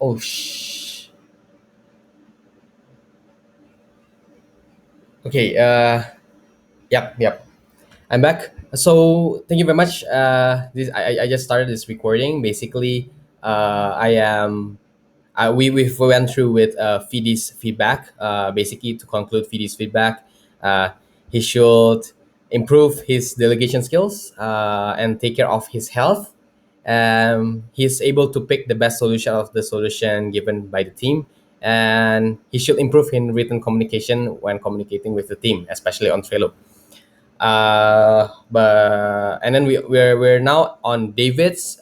Oh, okay. Yep. I'm back. So thank you very much. I just started this recording. Basically, I am. We went through with Fidi's feedback. Basically, to conclude Fidi's feedback, uh, he should improve his delegation skills and take care of his health. He's able to pick the best solution of the solution given by the team, and he should improve in written communication when communicating with the team, especially on Trello. But and then we're now on David's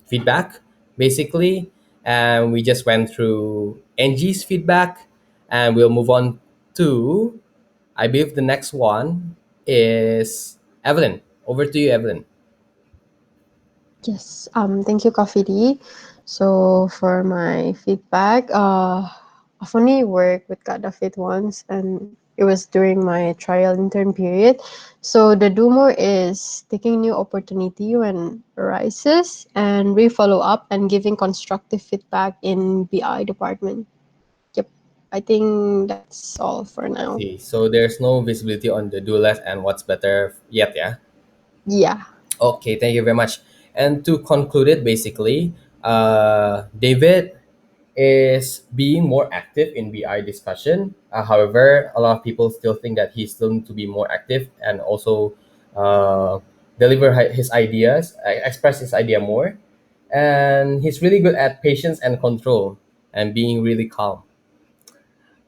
feedback, basically, and we just went through Angie's feedback, and we'll move on to, I believe the next one is Evelyn. Over to you, Evelyn. Yes, thank you, Coffee D. So for my feedback, I've only worked with Kada Fit once, and it was during my trial intern period. So the do more is taking new opportunity when arises and re-follow up and giving constructive feedback in BI department. Yep, I think that's all for I now. see. So there's no visibility on the do less and what's better yet, yeah? Yeah. Okay, thank you very much. And to conclude it, basically, David is being more active in BI discussion. However, a lot of people still think that he still need to be more active and also uh, deliver his ideas, express his idea more. And he's really good at patience and control and being really calm.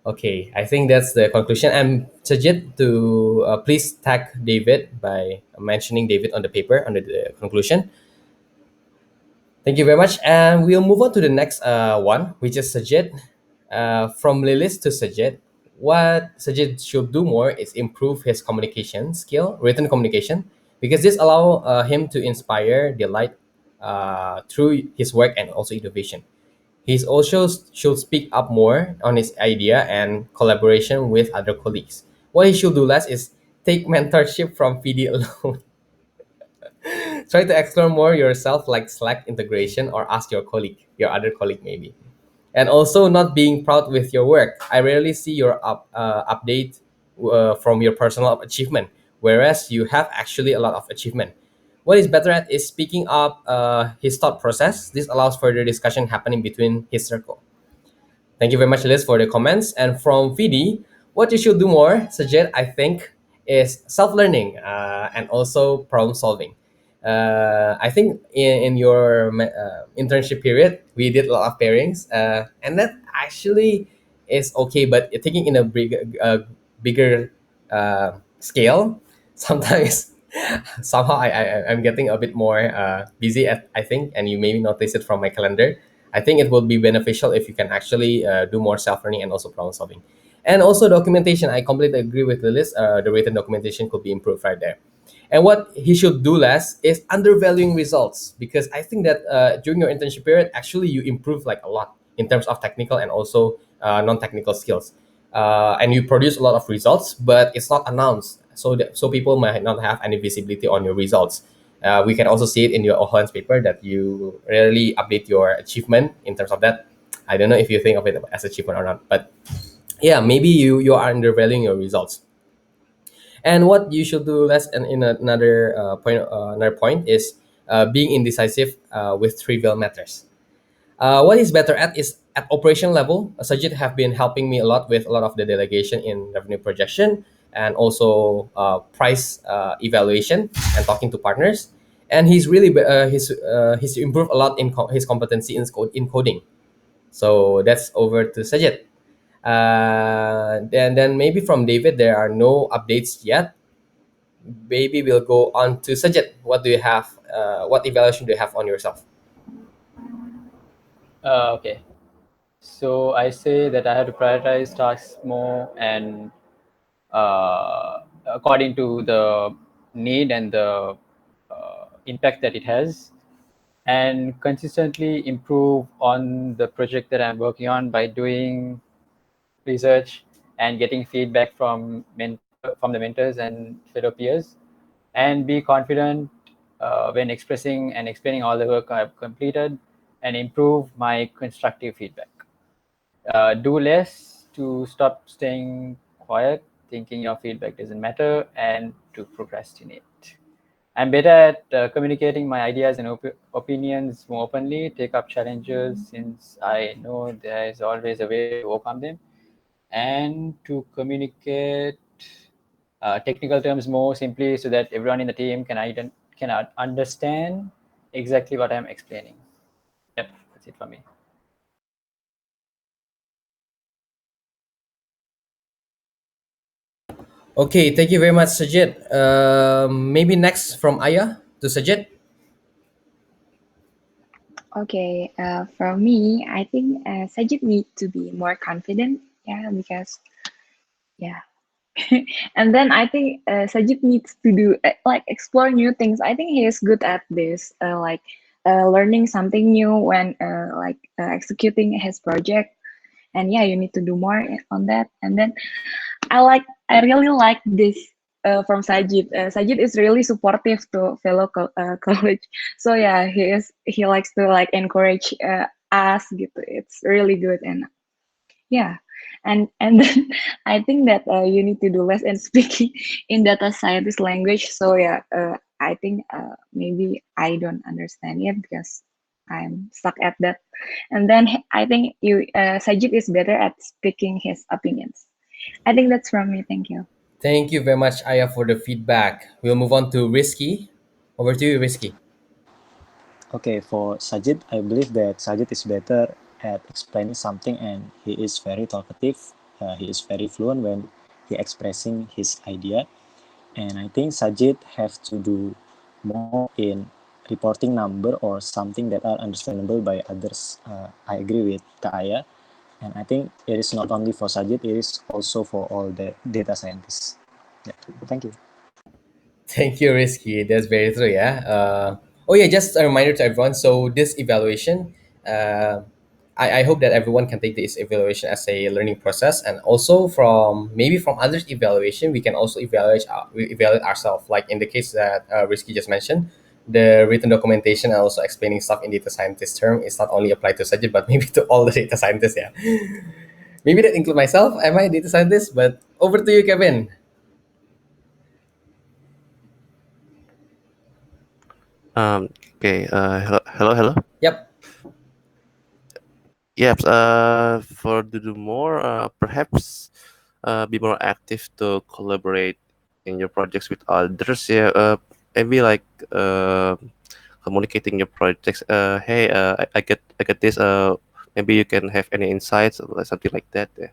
Okay, I think that's the conclusion. And Sajid, to please tag David by mentioning David on the paper under the conclusion. Thank you very much. And we'll move on to the next one, which is Sajid. From Lilis to Sajid, what Sajid should do more is improve his communication skill, written communication, because this allow him to inspire, delight through his work and also innovation. He's also should speak up more on his idea and collaboration with other colleagues. What he should do less is take mentorship from PD alone. Try to explore more yourself, like Slack integration, or ask your colleague, your other colleague maybe. And also not being proud with your work. I rarely see your update from your personal achievement, whereas you have actually a lot of achievement. What he's better at is speaking up his thought process. This allows further discussion happening between his circle. Thank you very much, Liz, for the comments. And from Fidi, what you should do more, suggest, I think, is self-learning and also problem solving. I think in your internship period, we did a lot of pairings, and that actually is okay. But taking in a bigger scale, sometimes somehow I'm getting a bit more busy. I think, and you maybe notice it from my calendar. I think it will be beneficial if you can actually do more self learning and also problem solving. And also documentation. I completely agree with Lilis. The written documentation could be improved right there. And what he should do less is undervaluing results, because I think that during your internship period, actually you improve like a lot in terms of technical and also non-technical skills. And you produce a lot of results, but it's not announced, so people might not have any visibility on your results. We can also see it in your Ohans paper that you rarely update your achievement in terms of that. I don't know if you think of it as achievement or not, but yeah, maybe you are undervaluing your results. And what you should do less, and in another point is being indecisive with trivial matters. What he's better at is at operation level. Sajid have been helping me a lot with a lot of the delegation in revenue projection and also price evaluation and talking to partners. And he's really he's improved a lot in his competency in coding. So that's over to Sajid. Then maybe from David there are no updates yet. Maybe we'll go on to Sajid. What do you have? What evaluation do you have on yourself? Okay. So I say that I have to prioritize tasks more and according to the need and the impact that it has, and consistently improve on the project that I'm working on by doing research and getting feedback from the mentors and fellow peers, and be confident when expressing and explaining all the work I've completed, and improve my constructive feedback. Do less to stop staying quiet, thinking your feedback doesn't matter, and to procrastinate. I'm better at communicating my ideas and opinions more openly, take up challenges since I know there is always a way to overcome them, and to communicate technical terms more simply so that everyone in the team can understand exactly what I'm explaining. Yep, that's it for me. Okay, thank you very much, Sajid. Maybe next from Aya to Sajid. Okay, for me, I think Sajid need to be more confident. Yeah, because yeah, and then I think Sajid needs to do like explore new things. I think he is good at this, like learning something new when executing his project. And yeah, you need to do more on that. And then I really like this from Sajid. Sajid is really supportive to fellow college. So yeah, he likes to like encourage us gitu. It's really good. And yeah, and then I think that you need to do less in speaking in data scientist language. So yeah, I think maybe I don't understand yet because I'm stuck at that. And then I think you Sajid is better at speaking his opinions. I think that's from me. Thank you. Thank you very much, Aya, for the feedback. We'll move on to Risky. Over to you, Risky. Okay, for Sajid, I believe that Sajid is better at explaining something and he is very talkative. He is very fluent when he expressing his idea. And I think Sajid have to do more in reporting number or something that are understandable by others. I agree with Kaya. And I think it is not only for Sajid, it is also for all the data scientists. Yeah. Thank you. Thank you, Risky. That's very true, yeah. Oh, yeah, just a reminder to everyone. So, this evaluation, I hope that everyone can take this evaluation as a learning process. And also, from maybe from others' evaluation, we can also evaluate ourselves. Like in the case that Risky just mentioned, the written documentation and also explaining stuff in data scientist term is not only applied to Sajid, but maybe to all the data scientists, yeah. Maybe that include myself. Am I a data scientist? But over to you, Kevin. Okay. Hello. Yep. Yes. For to do more, perhaps be more active to collaborate in your projects with others. Yeah. Maybe like communicating your projects. Hey, I get this. Maybe you can have any insights or like something like that. Yeah.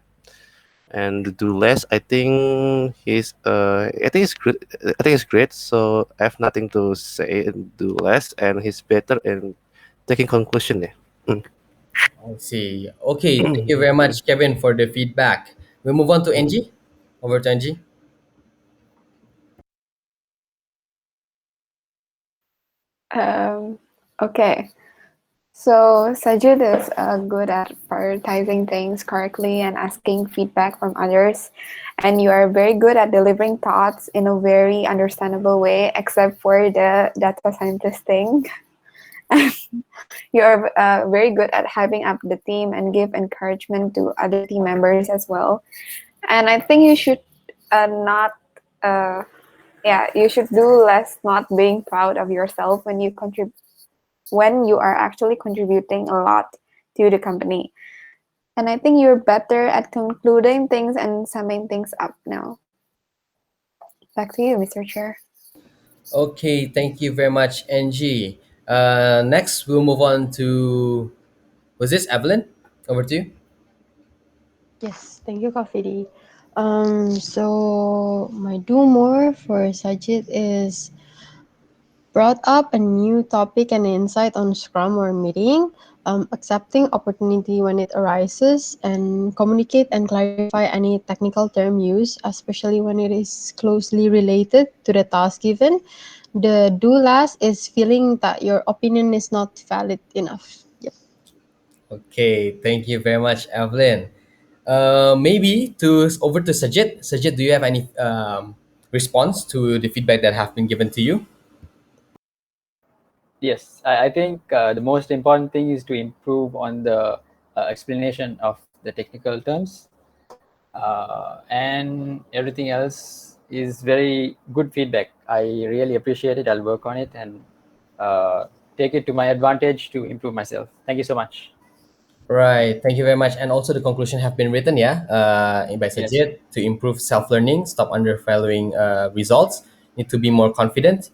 And to do less, I think he's. I think it's great. I think it's great. So I have nothing to say. And do less, and he's better in taking conclusion. Yeah. Mm. I see. Okay, thank you very much, Kevin, for the feedback. We'll move on to Mm. Angie. Over to Angie. Um, okay. So Sajid is good at prioritizing things correctly and asking feedback from others, and you are very good at delivering thoughts in a very understandable way, except for the data scientist thing. You are very good at hyping up the team and give encouragement to other team members as well. And I think you should not, uh, yeah, you should do less not being proud of yourself when you are actually contributing a lot to the company. And I think you're better at concluding things and summing things up now. Back to you, Mr. Chair. Okay, thank you very much, Angie. Next, we'll move on to, was this Evelyn? Over to you. Yes, thank you, Kafidi. So my do more for Sajid is brought up a new topic and insight on Scrum or meeting, accepting opportunity when it arises, and communicate and clarify any technical term used, especially when it is closely related to the task given. The do last is feeling that your opinion is not valid enough. Yep. Okay, thank you very much, Evelyn. Maybe to over to Sajid. Sajid, do you have any response to the feedback that have been given to you? Yes, I think the most important thing is to improve on the explanation of the technical terms, and everything else is very good feedback. I really appreciate it. I'll work on it and uh, take it to my advantage to improve myself. Thank you so much. Right. Thank you very much. And also the conclusion have been written, yeah, by Yes. Sajid to improve self-learning, stop undervaluing results, need to be more confident,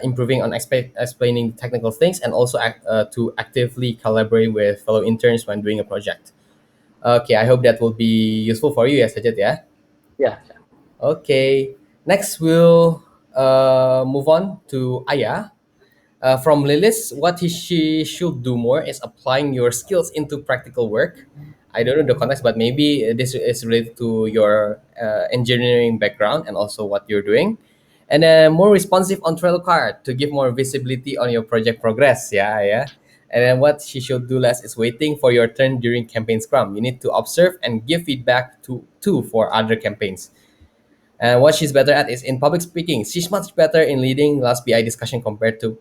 improving on explaining technical things, and also to actively collaborate with fellow interns when doing a project. Okay, I hope that will be useful for you, yeah, Sajid, yeah. Yeah. Okay. Next, we'll move on to Aya. From Lilith, what she should do more is applying your skills into practical work. I don't know the context, but maybe this is related to your engineering background and also what you're doing. And then more responsive on Trello card to give more visibility on your project progress. Yeah, yeah. And then what she should do less is waiting for your turn during campaign scrum. You need to observe and give feedback to for other campaigns. And what she's better at is in public speaking. She's much better in leading last BI discussion compared to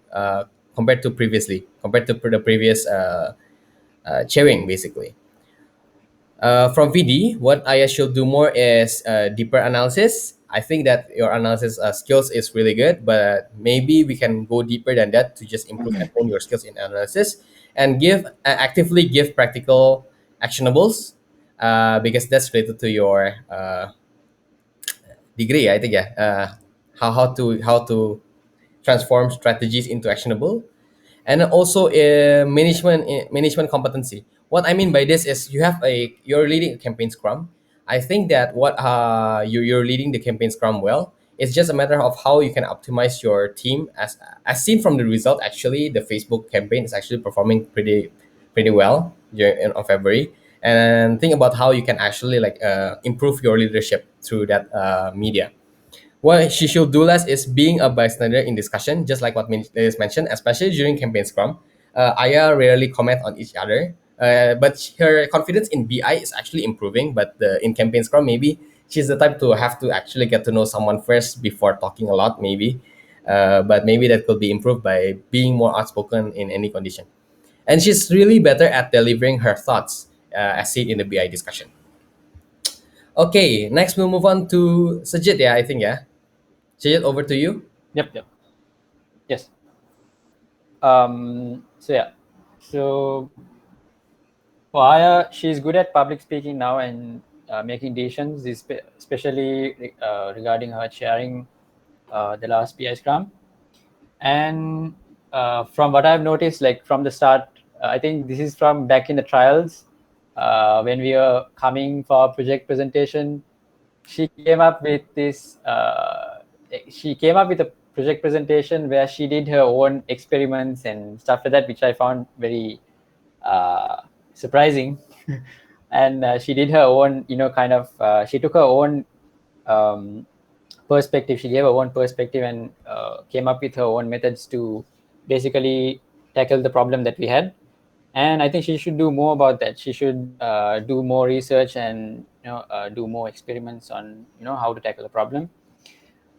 previously, compared to the previous chairing, basically. From VD, what I should do more is deeper analysis. I think that your analysis skills is really good, but maybe we can go deeper than that to just improve and hone your skills in analysis and give actively give practical actionables because that's related to your degree, I think, yeah. How to transform strategies into actionable, and also management competency. What I mean by this is you're leading a campaign scrum. I think that what you're leading the campaign scrum well. It's just a matter of how you can optimize your team. As seen from the result, actually, the Facebook campaign is actually performing pretty well during in of February. And think about how you can actually like improve your leadership through that media. What she should do less is being a bystander in discussion, just like what is mentioned, especially during campaign scrum. Aya rarely comment on each other, but her confidence in BI is actually improving. But in campaign scrum, maybe she's the type to have to actually get to know someone first before talking a lot, maybe. But maybe that could be improved by being more outspoken in any condition. And she's really better at delivering her thoughts, as seen in the BI discussion. Okay, next we'll move on to Sajid. Yeah, I think, yeah. Sajid, over to you. Yep. Yep. Yes. So yeah. So for Aya, she's good at public speaking now and making decisions, especially regarding her chairing the last PI Scrum. And from what I've noticed, like from the start, I think this is from back in the trials when we were coming for our project presentation. She came up with this. She came up with a project presentation where she did her own experiments and stuff like that, which I found very uh, surprising. And she did her own, kind of. She took her own um, perspective. She gave her own perspective and came up with her own methods to basically tackle the problem that we had. And I think she should do more about that. She should do more research and do more experiments on how to tackle a problem.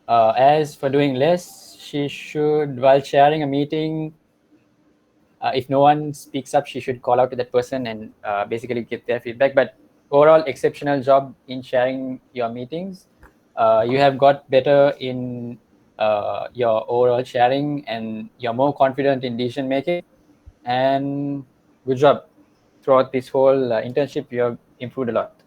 As for doing less, she should, while sharing a meeting, if no one speaks up, she should call out to that person and basically give their feedback. But overall, exceptional job in sharing your meetings. You have got better in your overall sharing, and you're more confident in decision making. And good job throughout this whole internship. You have improved a lot.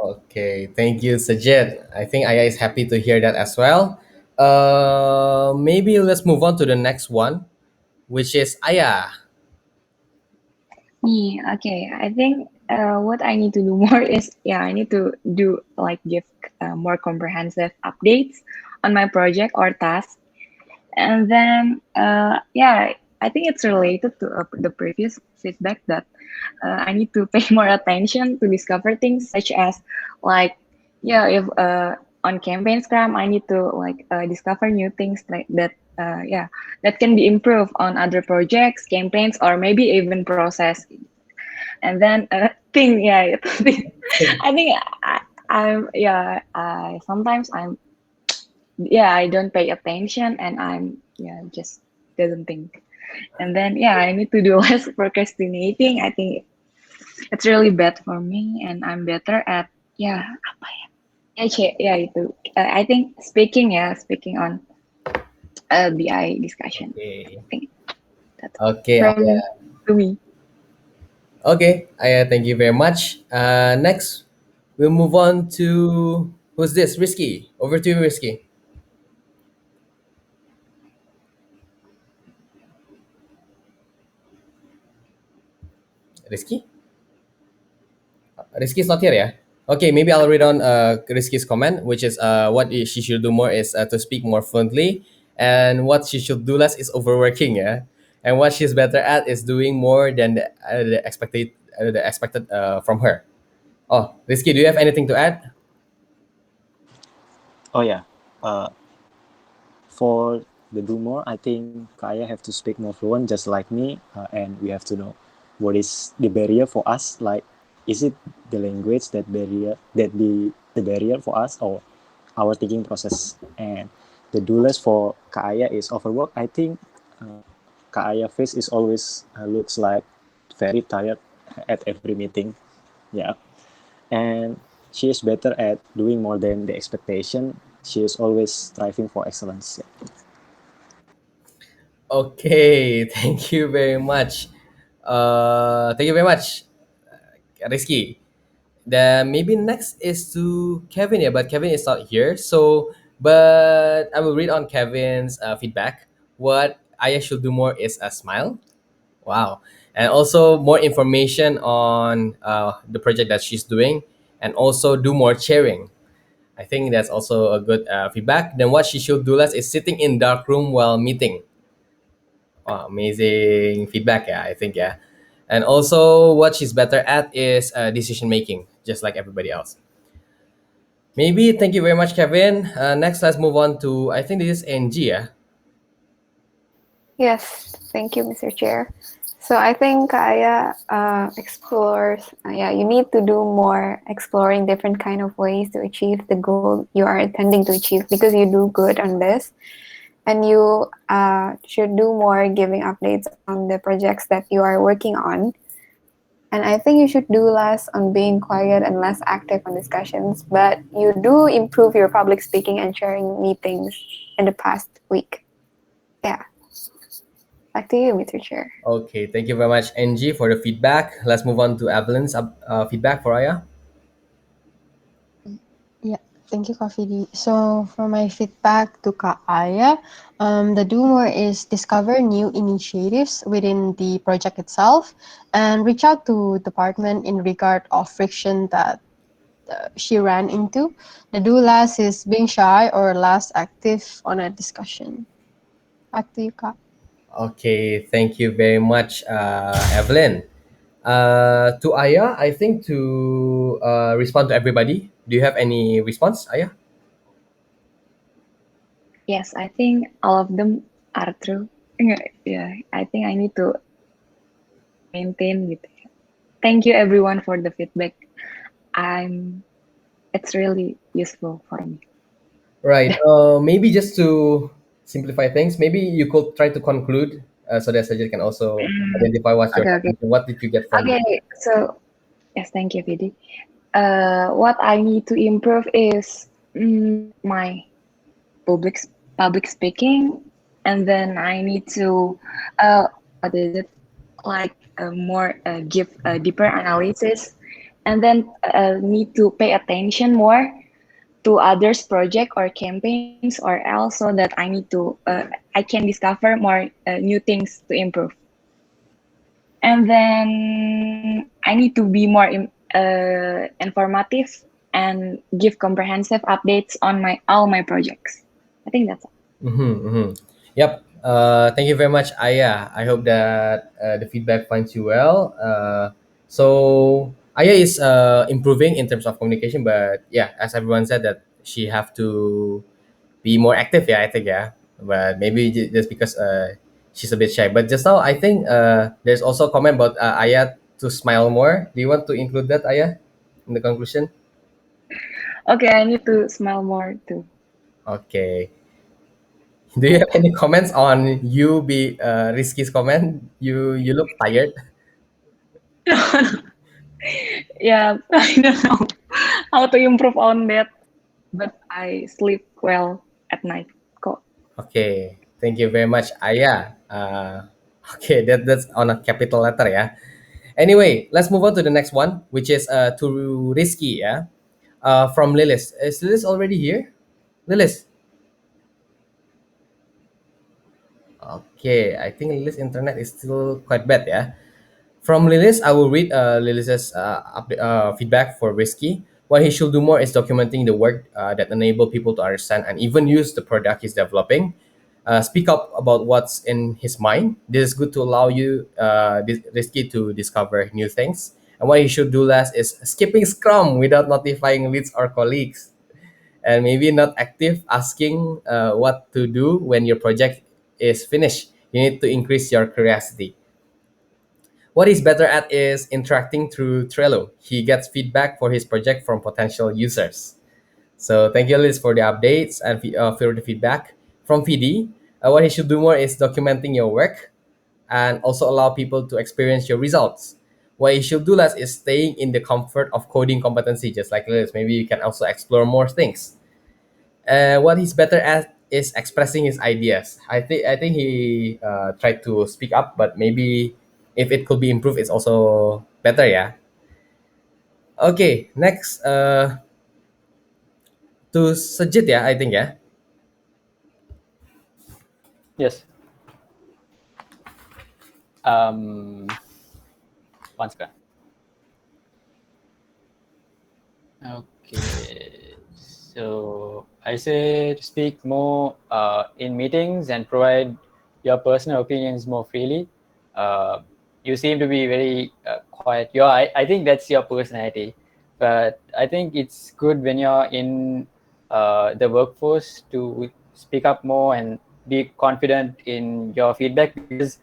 Okay, thank you, Sajid. I think Aya is happy to hear that as well. Maybe let's move on to the next one, which is Aya. Me, okay. I think what I need to do more is, yeah, I need to do like give more comprehensive updates on my project or task. And then, yeah, I think it's related to the previous feedback that I need to pay more attention to discover things such as like, yeah, if on campaign scrum, I need to like discover new things like that. Yeah, that can be improved on other projects, campaigns, or maybe even process. And then thing, yeah, I think I'm yeah, I sometimes I'm yeah, I don't pay attention and I'm yeah just doesn't think. And then yeah, I need to do less procrastinating. I think it's really bad for me, and I'm better at yeah apa ya ya itu. I think speaking on BI discussion. Okay. I think that's Okay, from Aya. to me. Okay, Aya, thank you very much. Next, we'll move on to who's this? Risky. Over to you, Risky. Risky? Rizky's not here, yeah? Okay, maybe I'll read on Rizky's comment, which is what she should do more is to speak more fluently, and what she should do less is overworking, yeah? And what she's better at is doing more than the expected from her. Oh, Rizky, do you have anything to add? Oh yeah. Uh, for the do more, I think Kaya have to speak more fluent, just like me, and we have to know what is the barrier for us. Like, is it the language that be the barrier for us, or our thinking process? And the do less for Kaya is overwork. I think Kaya face is always looks like very tired at every meeting. Yeah, and she is better at doing more than the expectation. She is always striving for excellence. Yeah. Okay, thank you very much. Thank you very much, Rizky. Then maybe next is to Kevin, yeah, but Kevin is not here. So, but I will read on Kevin's feedback. What Aya should do more is a smile. Wow. And also more information on the project that she's doing, and also do more sharing. I think that's also a good feedback. Then what she should do less is sitting in dark room while meeting. Wow, amazing feedback. Yeah, I think, yeah. And also what she's better at is decision making, just like everybody else. Maybe thank you very much, Kevin. Next, let's move on to I think this is NG. Yeah. Yes, thank you, Mr. Chair. So I think Kaya explores, yeah, you need to do more exploring different kind of ways to achieve the goal you are intending to achieve because you do good on this. And you should do more giving updates on the projects that you are working on. And I think you should do less on being quiet and less active on discussions, but you do improve your public speaking and sharing meetings in the past week. Yeah, back to you, Mr. Chair. Okay, thank you very much, NG, for the feedback. Let's move on to Evelyn's feedback for Aya. Yeah, thank you, Coffee. So for my feedback to Kaaya, the do more is discover new initiatives within the project itself and reach out to department in regard of friction that she ran into. The do less is being shy or less active on a discussion. Back to you, Ka. Okay, thank you very much, Evelyn. To Aya, I think to respond to everybody. Do you have any response, Aya? Yes, I think all of them are true. Yeah, I think I need to maintain with. Thank you everyone for the feedback. I'm it's really useful for me. Right. Maybe just to simplify things, maybe you could try to conclude so that Sajid can also identify what's your Okay, okay. conclusion. What did you get from Okay, this? so yes, thank you, Vidi. What I need to improve is my public public speaking, and then I need to what is it like more give a deeper analysis, and then need to pay attention more to others project or campaigns or else so that I need to I can discover more new things to improve, and then I need to be more informative and give comprehensive updates on my all my projects. I think that's all. Mm-hmm, mm-hmm. Yep. Thank you very much, Aya. I hope that the feedback finds you well. So Aya is improving in terms of communication, but yeah, as everyone said, that she have to be more active. Yeah, I think, yeah, but maybe just because she's a bit shy. But just now, I think there's also a comment about Aya to smile more. Do you want to include that, Aya, in the conclusion? Okay, I need to smile more too. Okay. Do you have any comments on you be Rizky's comment? You look tired. Yeah, I don't know how to improve on that, but I sleep well at night. Kok. Okay, thank you very much, Aya. Okay, that's on a capital letter, yeah. Anyway, let's move on to the next one, which is too risky, yeah. From Lilis. Is Lilis already here? Lilis. Okay, I think Lilis' internet is still quite bad, yeah. From Lilis, I will read Lilis's feedback for Risky. What he should do more is documenting the work that enable people to understand and even use the product he's developing. Speak up about what's in his mind. This is good to allow you, Risky, to discover new things. And what he should do less is skipping Scrum without notifying leads or colleagues. And maybe not active asking what to do when your project is finished. You need to increase your curiosity. What he's better at is interacting through Trello. He gets feedback for his project from potential users. So thank you, Liz, for the updates and for the feedback. From Fidi, what he should do more is documenting your work and also allow people to experience your results. What you should do less is staying in the comfort of coding competency, just like Liz. Maybe you can also explore more things. What he's better at is expressing his ideas. I think he tried to speak up, but maybe if it could be improved, it's also better. Yeah. Okay. Next, to Sajid. Yeah, I think. Yeah. Yes. One second. Okay. So I said speak more in meetings and provide your personal opinions more freely. You seem to be very quiet. I think that's your personality. But I think it's good when you're in the workforce to speak up more and be confident in your feedback, because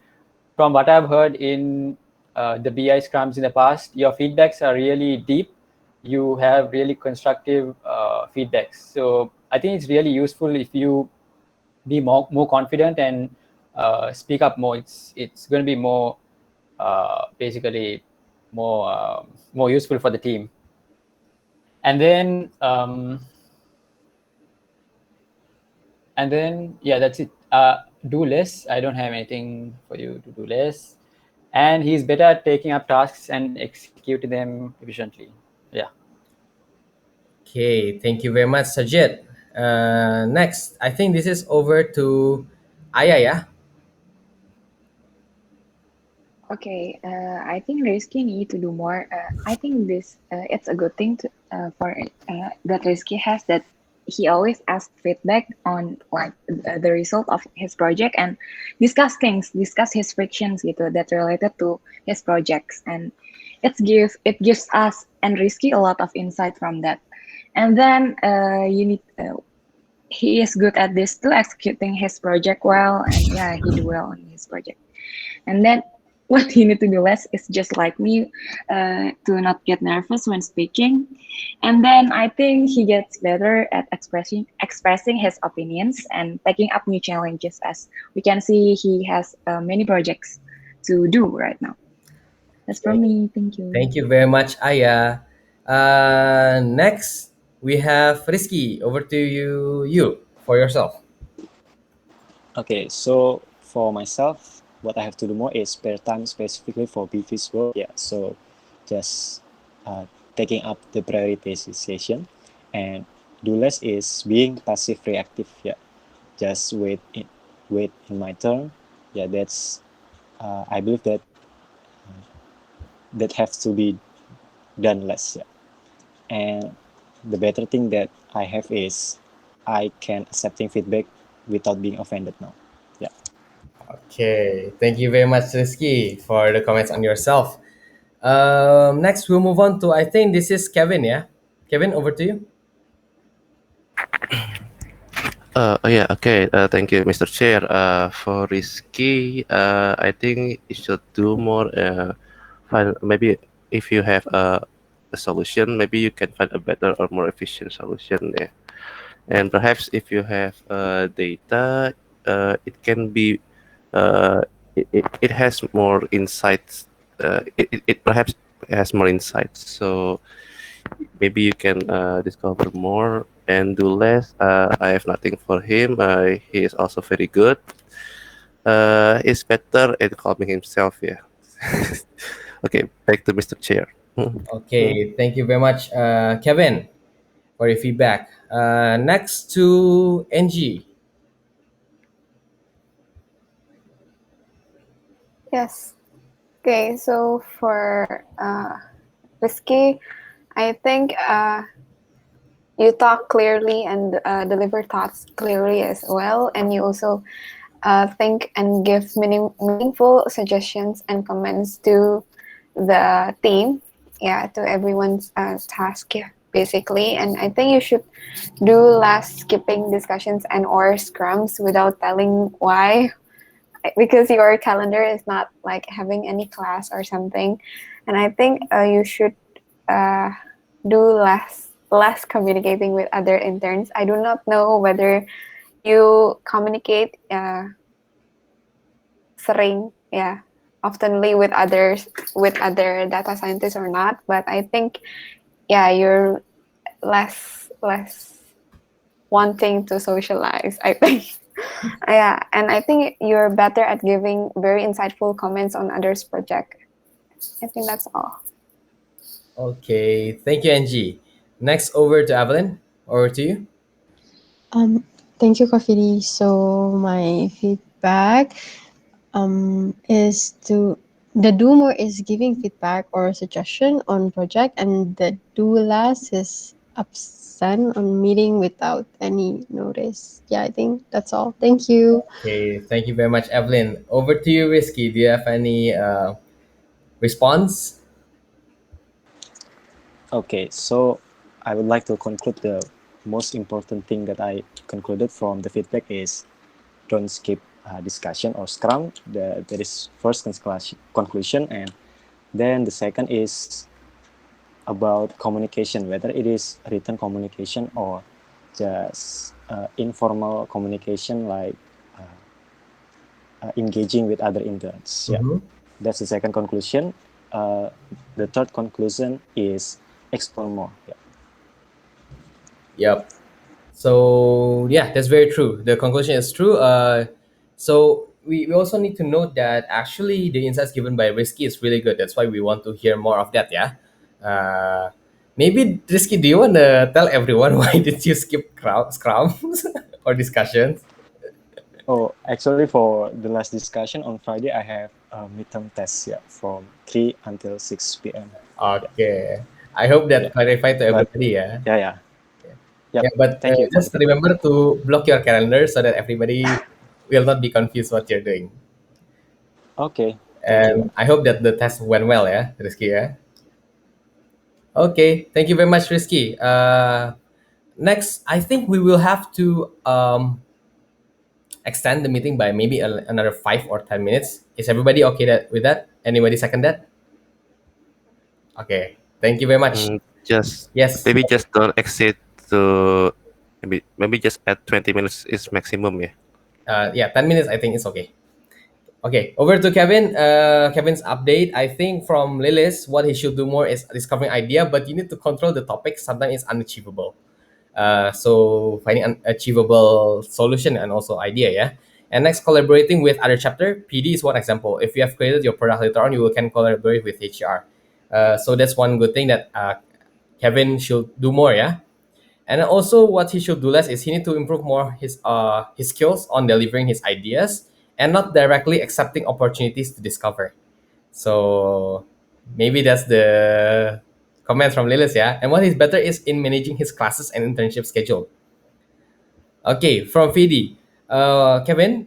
from what I've heard in the BI scrums in the past, your feedbacks are really deep. You have really constructive feedbacks. So I think it's really useful if you be more confident and speak up more. It's going to be more basically more useful for the team. And then yeah, that's it. Do less. I don't have anything for you to do less. And he's better at taking up tasks and executing them efficiently. Yeah. Okay. Thank you very much, Sajid. Next, I think this is over to Aya. Yeah. Okay, I think Rizky need to do more. I think this it's a good thing to, for that Rizky has, that he always asks feedback on like the result of his project and discuss things, discuss his frictions gitu that related to his projects, and it gives us and Rizky a lot of insight from that. And then you need he is good at this too, executing his project well, and yeah, he do well on his project. And then what he need to do less is just like me, to not get nervous when speaking. And then I think he gets better at expressing his opinions and taking up new challenges. As we can see, he has many projects to do right now. That's from Okay. me. Thank you. Thank you very much, Aya. Next, we have Rizky. Over to you. You for yourself. Okay, so for myself, what I have to do more is spare time specifically for BV's work. Yeah, so just taking up the prioritization, and do less is being passive reactive. Yeah, just wait in my turn. Yeah, that's I believe that that has to be done less. Yeah, and the better thing that I have is I can accepting feedback without being offended now. Yeah. Okay, thank you very much, Rizky, for the comments on yourself. Next, we'll move on to, I think this is Kevin, yeah? Kevin, over to you. Yeah, okay. Thank you, Mr. Chair. For Risky, I think you should do more. Find maybe if you have a solution, maybe you can find a better or more efficient solution. Yeah. And perhaps if you have data, it can be it has more insights. It perhaps has more insights. So maybe you can discover more and do less. I have nothing for him. He is also very good. Is better at calming himself. Yeah. Okay, back to Mr. Chair. Okay, thank you very much, Kevin, for your feedback. Next to NG. Yes. Okay, so for Risky, I think you talk clearly and deliver thoughts clearly as well, and you also think and give meaningful suggestions and comments to the team, yeah, to everyone's task, yeah, basically. And I think you should do less skipping discussions and or scrums without telling why, because your calendar is not like having any class or something. And I think you should uh, do less communicating with other interns. I do not know whether you communicate sering, yeah, oftenly with others, with other data scientists or not, but I think, yeah, you're less wanting to socialize, I think. Yeah, and I think you're better at giving very insightful comments on others' project. I think that's all. Okay, thank you, NG. Next, over to Evelyn. Over to you. Um, Thank you, Kafiri. So my feedback is to the do more is giving feedback or suggestion on project, and the do less is absent on meeting without any notice. Yeah, I think that's all. Thank you. Okay, thank you very much, Evelyn. Over to you, Risky. Do you have any response? Okay, so I would like to conclude the most important thing that I concluded from the feedback is don't skip discussion or scrum. That is first conclusion, and then the second is about communication, whether it is written communication or just informal communication, like engaging with other interns. Yeah, Mm-hmm. that's the second conclusion. The third conclusion is explore more. Yeah. Yep. So yeah, that's very true. The conclusion is true. So we also need to note that actually the insights given by Risky is really good. That's why we want to hear more of that. Yeah. Uh, Maybe Risky, do you want to tell everyone why did you skip scrums or discussions? Oh, actually, for the last discussion on Friday, I have a midterm test. Yeah, from 3 until 6 p.m. Yeah, Okay. I hope that yeah. clarified to But everybody. Yeah. yeah, yeah. Yeah, Yep. but Thank you for the just feedback. remember to block your calendar so that everybody will not be confused what you're doing. Okay. Thank you. And I hope that the test went well, yeah, Risky, yeah. Okay, thank you very much, Risky. Next, I think we will have to extend the meeting by maybe another 5 or 10 minutes. Is everybody okay with that? Anybody second that? Okay, thank you very much. Just Yes, maybe just don't exceed to maybe just at 20 minutes is maximum. Yeah. yeah, 10 minutes. I think it's okay. Okay, over to Kevin. Kevin's update. I think from Lilis, what he should do more is discovering idea, but you need to control the topic. Sometimes it's unachievable. So finding an achievable solution and also idea, yeah. And next, collaborating with other chapter. PD is one example. If you have created your product later on, you can collaborate with HR. So that's one good thing that Kevin should do more, yeah. And also, what he should do less is he need to improve more his skills on delivering his ideas and not directly accepting opportunities to discover. So maybe that's the comment from Lilis, yeah. And what is better is in managing his classes and internship schedule. Okay, from Fidi. Kevin,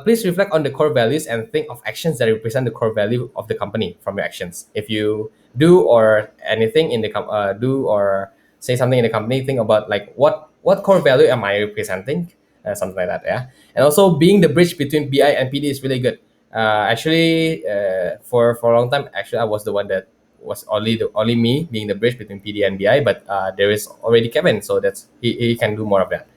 please reflect on the core values and think of actions that represent the core value of the company from your actions. If you do or anything in the do or say something in the company, think about like what core value am I representing, something like that. Yeah, and also being the bridge between BI and PD is really good. Actually, for a long time, actually I was the one that was only me being the bridge between PD and BI, but there is already Kevin, so he can do more of that.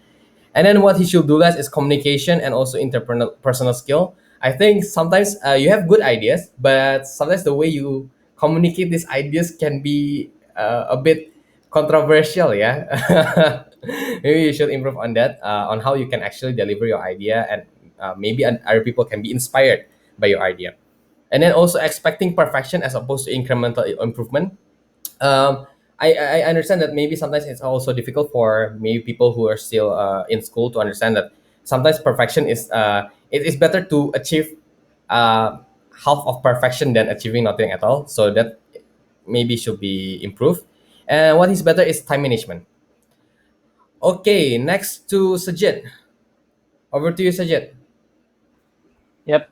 And then what he should do less is communication and also interpersonal skill. I think sometimes you have good ideas, but sometimes the way you communicate these ideas can be a bit controversial. Yeah, maybe you should improve on that, on how you can actually deliver your idea, and maybe other people can be inspired by your idea. And then also expecting perfection as opposed to incremental improvement. um, I understand that maybe sometimes it's also difficult for maybe people who are still in school to understand that sometimes perfection is it is better to achieve uh, half of perfection than achieving nothing at all. So that maybe should be improved. And what is better is time management. Okay, next to Sajid. Over to you, Sajid. Yep.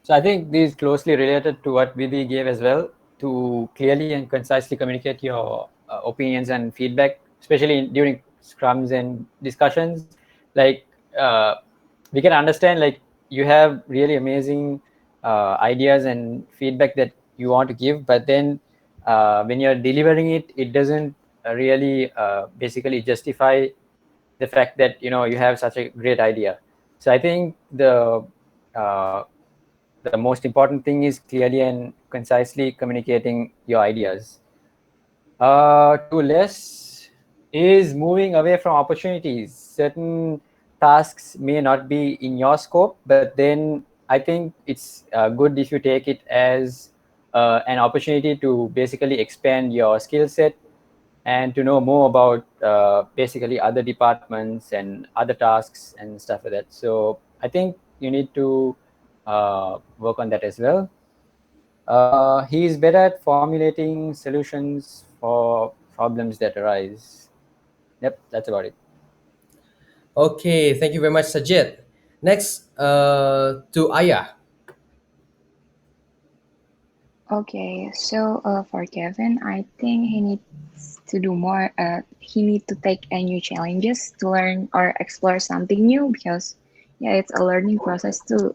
So I think this is closely related to what Vidhi gave as well, to clearly and concisely communicate your opinions and feedback, especially during scrums and discussions. Like uh, we can understand, like you have really amazing ideas and feedback that you want to give, but then when you're delivering it, it doesn't really basically justify the fact that you have such a great idea. So I think uh, the most important thing is clearly and concisely communicating your ideas. To less is moving away from opportunities. Certain tasks may not be in your scope, but then I think it's good if you take it as an opportunity to basically expand your skill set and to know more about basically other departments and other tasks and stuff like that. So I think you need to work on that as well. He is better at formulating solutions for problems that arise. Yep, that's about it. Okay, thank you very much, Sajid. Next, to Aya. Okay, so for Kevin, I think he needs to do more. He needs to take a new challenges to learn or explore something new, because yeah, it's a learning process too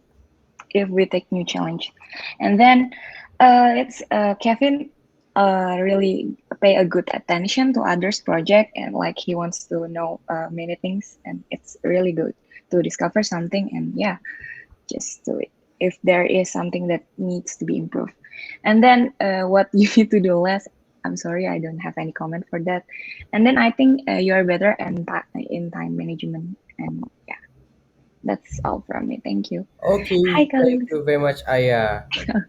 if we take new challenge. And then it's Kevin really pay a good attention to others' project, and like he wants to know many things, and it's really good to discover something, and yeah, just do it if there is something that needs to be improved. And then what you need to do less, I'm sorry, I don't have any comment for that. And then I think you are better in time management. And yeah, that's all from me. Thank you. Okay, Hi, thank colleagues. you very much, Aya.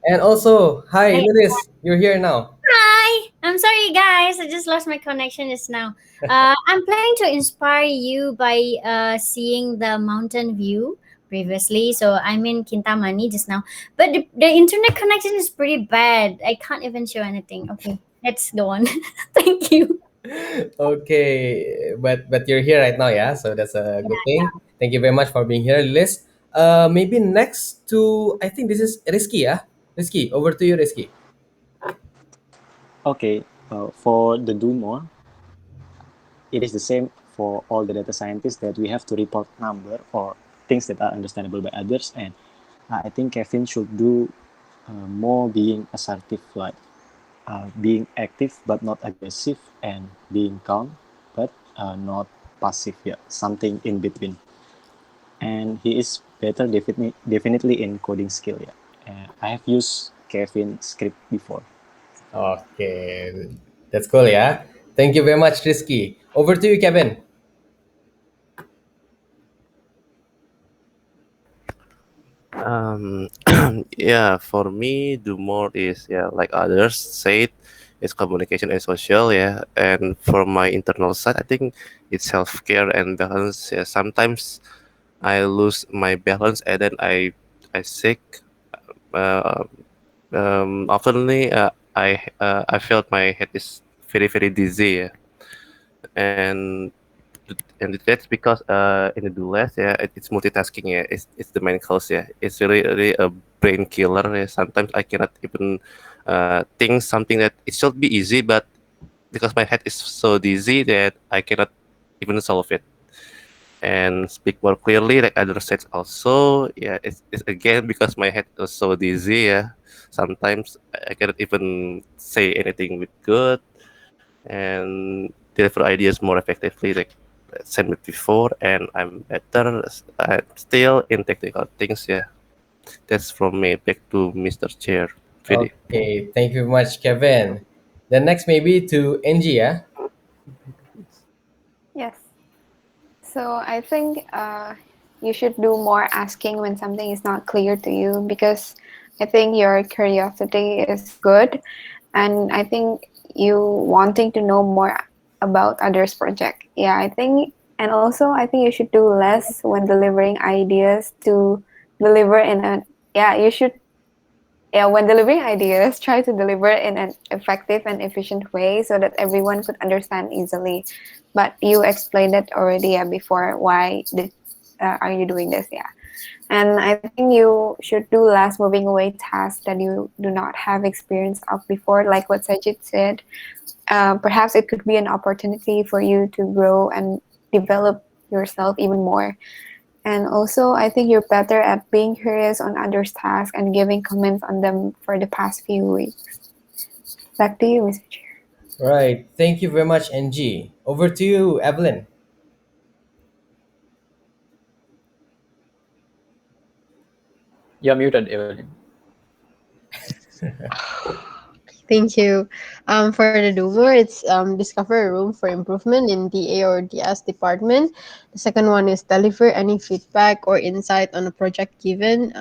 And also, hi, Hi. Lilis, you're here now. Hi. I'm sorry, guys. I just lost my connection just now. I'm planning to inspire you by seeing the mountain view previously. So I'm in Kintamani just now. But the internet connection is pretty bad. I can't even show anything. Okay, let's go on. Thank you. Okay, but you're here right now, yeah. So that's a good thing. Thank you very much for being here, Lilis. Maybe next to, I think this is Rizky, yeah. Rizky, over to you, Rizky. Okay, for the do more, it is the same for all the data scientists that we have to report number or things that are understandable by others. And I think Kevin should do more being assertive, like being active but not aggressive, and being calm but not passive. Yeah, something in between. And he is better definitely in coding skill. Yeah, I have used Kevin script before. Okay, that's cool, yeah. Thank you very much, Rizky. Over to you, Kevin. Um, yeah, for me, do more is yeah, like others said, it's communication and social. Yeah, and for my internal side, I think it's self care and balance. Yeah, sometimes I lose my balance and then I sick. Uh, Oftenly, I felt my head is very dizzy. Yeah, and that's because in the do less, yeah, it's multitasking. Yeah, it's the main cause. Yeah, it's really a brain killer. Yeah. Sometimes I cannot even think something that it should be easy, but because my head is so dizzy that I cannot even solve it and speak more clearly like other said also. Yeah, it's again because my head was so dizzy. Yeah, sometimes I cannot even say anything with good and deliver ideas more effectively. Like sent me before, and I'm better. I'm still in technical things. Yeah, that's from me. Back to Mr. Chair. Vidi. Okay, thank you very much, Kevin. Then next maybe to Angie, yeah? Yes. So I think you should do more asking when something is not clear to you, because I think your curiosity is good, and I think you wanting to know more about others' project. Yeah, I think, and also I think you should do less when delivering ideas to deliver in a, yeah, you should, yeah, when delivering ideas, try to deliver in an effective and efficient way so that everyone could understand easily. But you explained it already, yeah, before why are you doing this, yeah. And I think you should do less moving away tasks that you do not have experience of before, like what Sajid said. Perhaps it could be an opportunity for you to grow and develop yourself even more. And also, I think you're better at being curious on others' tasks and giving comments on them for the past few weeks. Back to you, Mr. Chair. Right. Thank you very much, Angie. Over to you, Evelyn. You're muted, Evelyn. Thank you. For the do more, it's discover a room for improvement in DA or DS department. The second one is deliver any feedback or insight on a project given.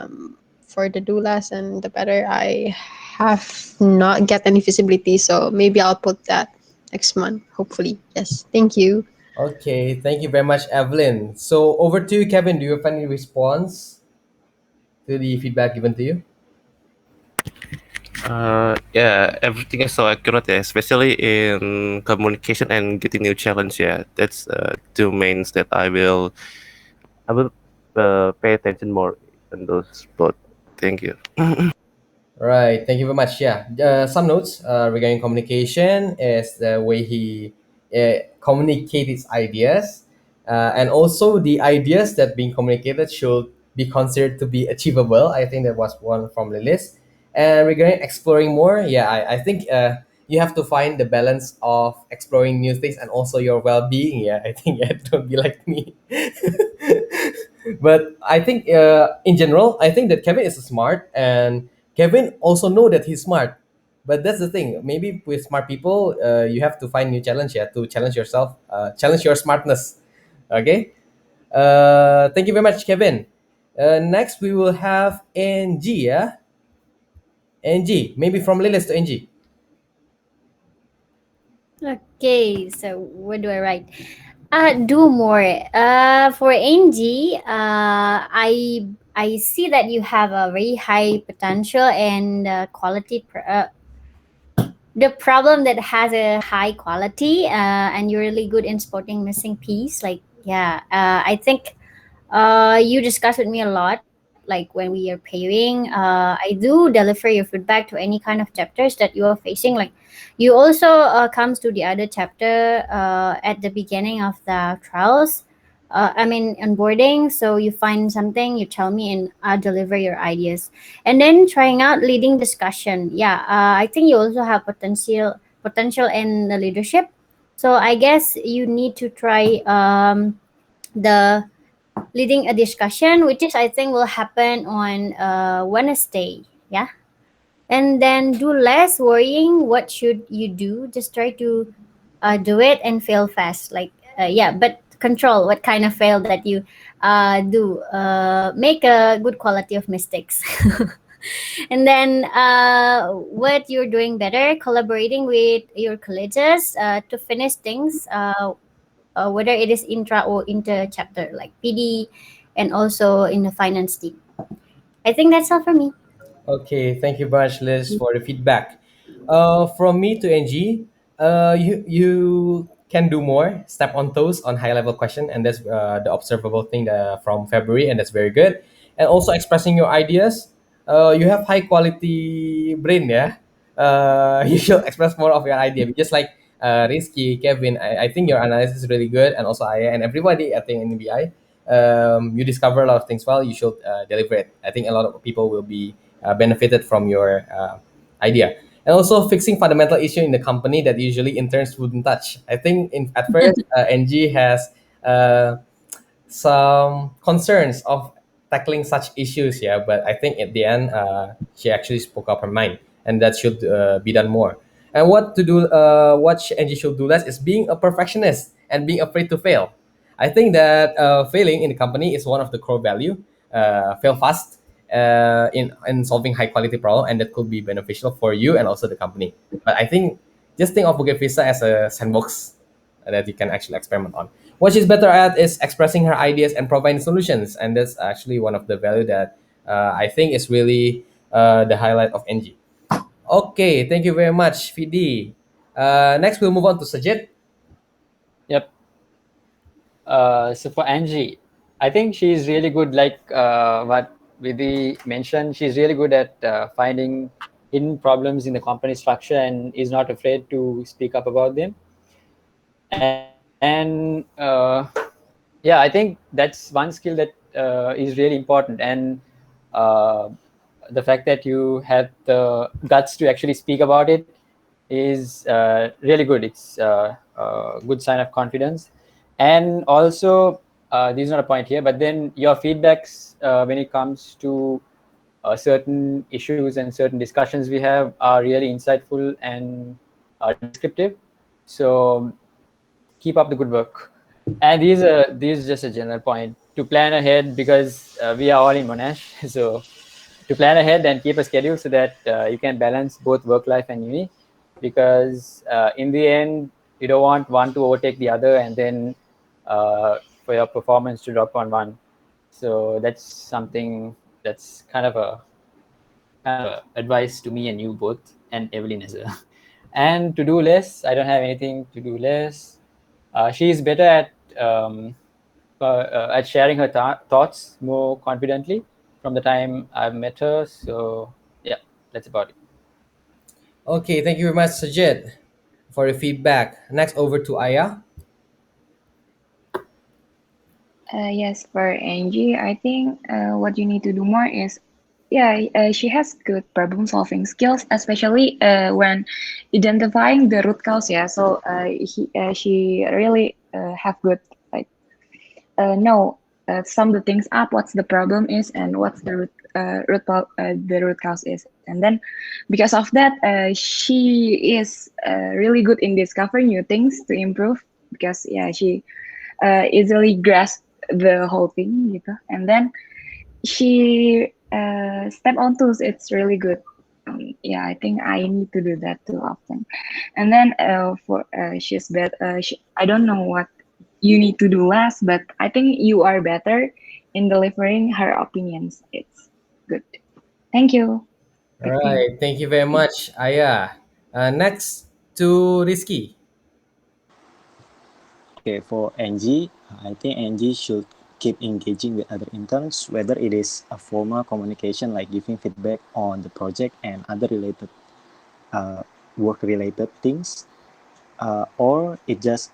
For the do less and the better, I have not get any visibility, so maybe I'll put that next month. Hopefully, yes. Thank you. Okay, thank you very much, Evelyn. So over to you, Kevin. Do you have any response to the feedback given to you? Yeah, everything is so accurate, yeah, especially in communication and getting new challenge. Yeah, that's two mains that I will pay attention more in those both. Thank you. Right. Thank you very much. Yeah. Some notes regarding communication is the way he communicate his ideas, and also the ideas that being communicated should be considered to be achievable. I think that was one from the list. And regarding exploring more, yeah, I think you have to find the balance of exploring new things and also your well-being. Yeah, I think yeah, don't be like me. But I think in general, I think that Kevin is smart and Kevin also know that he's smart. But that's the thing. Maybe with smart people, you have to find new challenge, yeah, to challenge yourself, challenge your smartness. Okay. Thank you very much, Kevin. Next, we will have Angie. Yeah, Angie. Maybe from Lilis to Angie. Okay, so what do I write? Do more. For Angie, I see that you have a very high potential and quality. The problem that has a high quality, and you're really good in spotting missing piece. Like yeah, I think you discuss with me a lot, like when we are pairing. I do deliver your feedback to any kind of chapters that you are facing. Like you also comes to the other chapter at the beginning of the trials. I mean onboarding. So you find something, you tell me, and I deliver your ideas. And then trying out leading discussion. Yeah, I think you also have potential in the leadership. So I guess you need to try the leading a discussion, which is I think will happen on Wednesday. Yeah, and then do less worrying. What should you do? Just try to do it and fail fast. Like yeah, but control what kind of fail that you do. Make a good quality of mistakes. And then what you're doing better, collaborating with your colleagues to finish things. Whether it is intra or inter chapter, like PD, and also in the finance team. I think that's all for me. Okay, thank you very much, Liz, for the feedback. From me to NG, you can do more. Step on toes on high level question, and that's the observable thing from February, and that's very good. And also expressing your ideas. You have high quality brain, yeah. You should express more of your idea. Just like Rizky, Kevin, I think your analysis is really good, and also I and everybody I think in BI. You discover a lot of things well. You should deliver it. I think a lot of people will be benefited from your idea. And also fixing fundamental issue in the company that usually interns wouldn't touch. I think at first NG has uh, some concerns of tackling such issues. Yeah, but I think at the end, she actually spoke up her mind, and that should be done more. And what to do, Angie should do less is being a perfectionist and being afraid to fail. I think that failing in the company is one of the core value. Fail fast in solving high quality problem, and that could be beneficial for you and also the company. But I think just think of Bukit Vista as a sandbox that you can actually experiment on. What she's better at is expressing her ideas and providing solutions, and that's actually one of the value that I think is really the highlight of NG. Okay, thank you very much, Fidi. Next, we'll move on to Sajid. Yep. So for Angie, I think she's really good, like what Vidhi mentioned, she's really good at finding hidden problems in the company structure and is not afraid to speak up about them. And yeah, I think that's one skill that is really important. And uh, the fact that you had the guts to actually speak about it is really good. It's a good sign of confidence. And also, this is not a point here, but then your feedbacks when it comes to certain issues and certain discussions we have are really insightful and descriptive. So keep up the good work. And these is just a general point to plan ahead, because we are all in Monash. So to plan ahead and keep a schedule so that you can balance both work life and uni, because in the end you don't want one to overtake the other and then for your performance to drop on one. So that's something that's kind of a advice to me and you both, and Evelyn as well. And to do less, I don't have anything to do less. She is better at sharing her thoughts more confidently from the time I've met her. So yeah, that's about it. Okay, thank you very much, Sajid, for your feedback. Next, over to Aya. Yes, for Angie, I think what you need to do more is, yeah, she has good problem solving skills, especially when identifying the root cause. Yeah, so she really have good, like, know sum the things up, what's the problem is, and what's the the root cause is, and then because of that, she is really good in discovering new things to improve, because yeah, she easily grasp the whole thing gitu. And then she step on tools, it's really good. Yeah, I think I need to do that too often. And then for she's better, I don't know what you need to do less, but I think you are better in delivering her opinions. It's good. Thank you. All Back to you. right, thank you very much, Aya. Next to Rizky. Okay, for Angie, I think Angie should keep engaging with other interns, whether it is a formal communication like giving feedback on the project and other related work-related things, or it just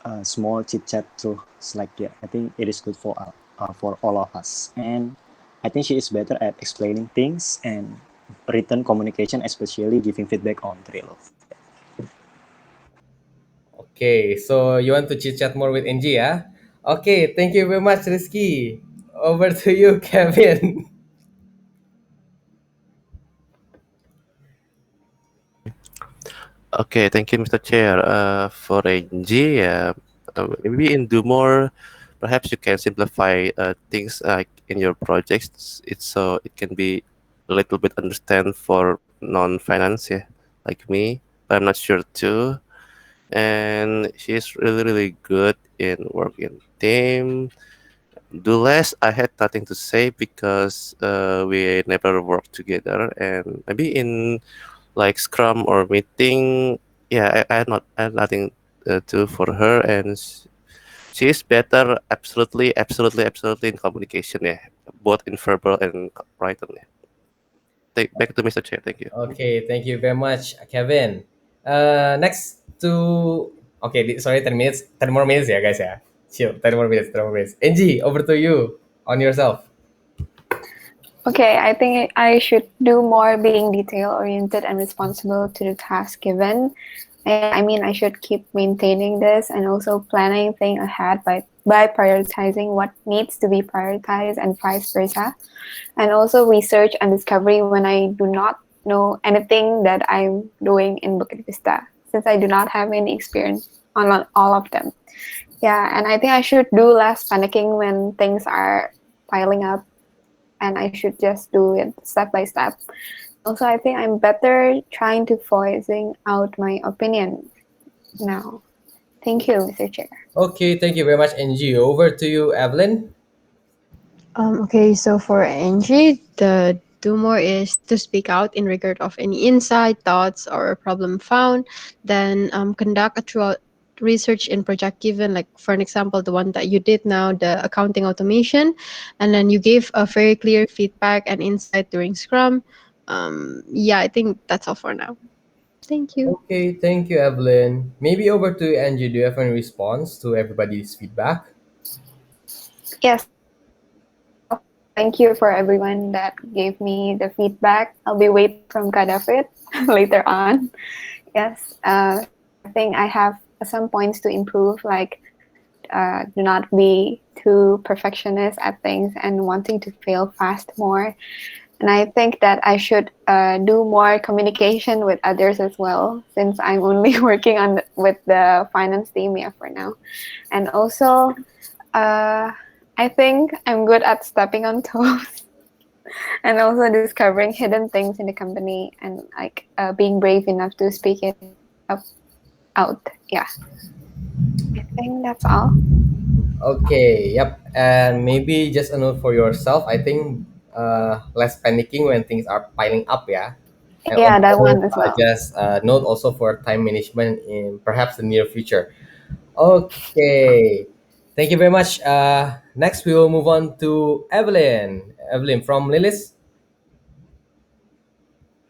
a small chit chat through Slack. Yeah, I think it is good for all of us. And I think she is better at explaining things and written communication, especially giving feedback on Trello. Okay, so you want to chit chat more with Angie, yeah? Okay, thank you very much, Rizky. Over to you, Kevin. Okay, thank you, Mr. Chair. For Angie, maybe in Do More, perhaps you can simplify things like in your projects. It's so it can be a little bit understand for non-finance, yeah, like me. But I'm not sure too. And she's really, really good in working team. Do less, I had nothing to say because we never worked together, and maybe in like Scrum or meeting. Yeah, I had nothing to for her, and she's better, absolutely, absolutely, absolutely in communication. Yeah, both in verbal and written. Yeah. Back to Mr. Chair. Thank you. Okay, thank you very much, Kevin. Next to okay, sorry, 10 minutes, 10 more minutes, yeah, guys, yeah. Chill, 10 more minutes, 10 more minutes. Angie, over to you on yourself. Okay, I think I should do more being detail oriented and responsible to the task given. I mean, I should keep maintaining this and also planning thing ahead by by prioritizing what needs to be prioritized and vice versa. And also research and discovery when I do not know anything that I'm doing in Bukit Vista, since I do not have any experience on all of them. Yeah, and I think I should do less panicking when things are piling up, and I should just do it step by step. Also, I think I'm better trying to voicing out my opinion now. Thank you, Mr. Chair. Okay, thank you very much, Angie. Over to you, Evelyn. Okay, so for Angie, the do more is to speak out in regard of any insight, thoughts, or problem found. Then conduct a throughout research in project given, like for an example, the one that you did now, the accounting automation, and then you gave a very clear feedback and insight during Scrum. Yeah, I think that's all for now. Thank you. Okay, thank you, Evelyn. Maybe over to you, Angie. Do you have any response to everybody's feedback? Yes, thank you for everyone that gave me the feedback. I'll be waiting from Kadafit later on. Yes, so I think I have some points to improve, like do not be too perfectionist at things and wanting to fail fast more. And I think that I should do more communication with others as well, since I'm only working with the finance team, yeah, for now. And also, uh, I think I'm good at stepping on toes and also discovering hidden things in the company and like being brave enough to speak it up out. Yeah, I think that's all. Okay, yep. And maybe just a note for yourself. I think less panicking when things are piling up, yeah. And Yeah, that also one as well. just note also for time management in perhaps the near future. Okay, thank you very much. Next, we will move on to Evelyn. Evelyn from Lilis.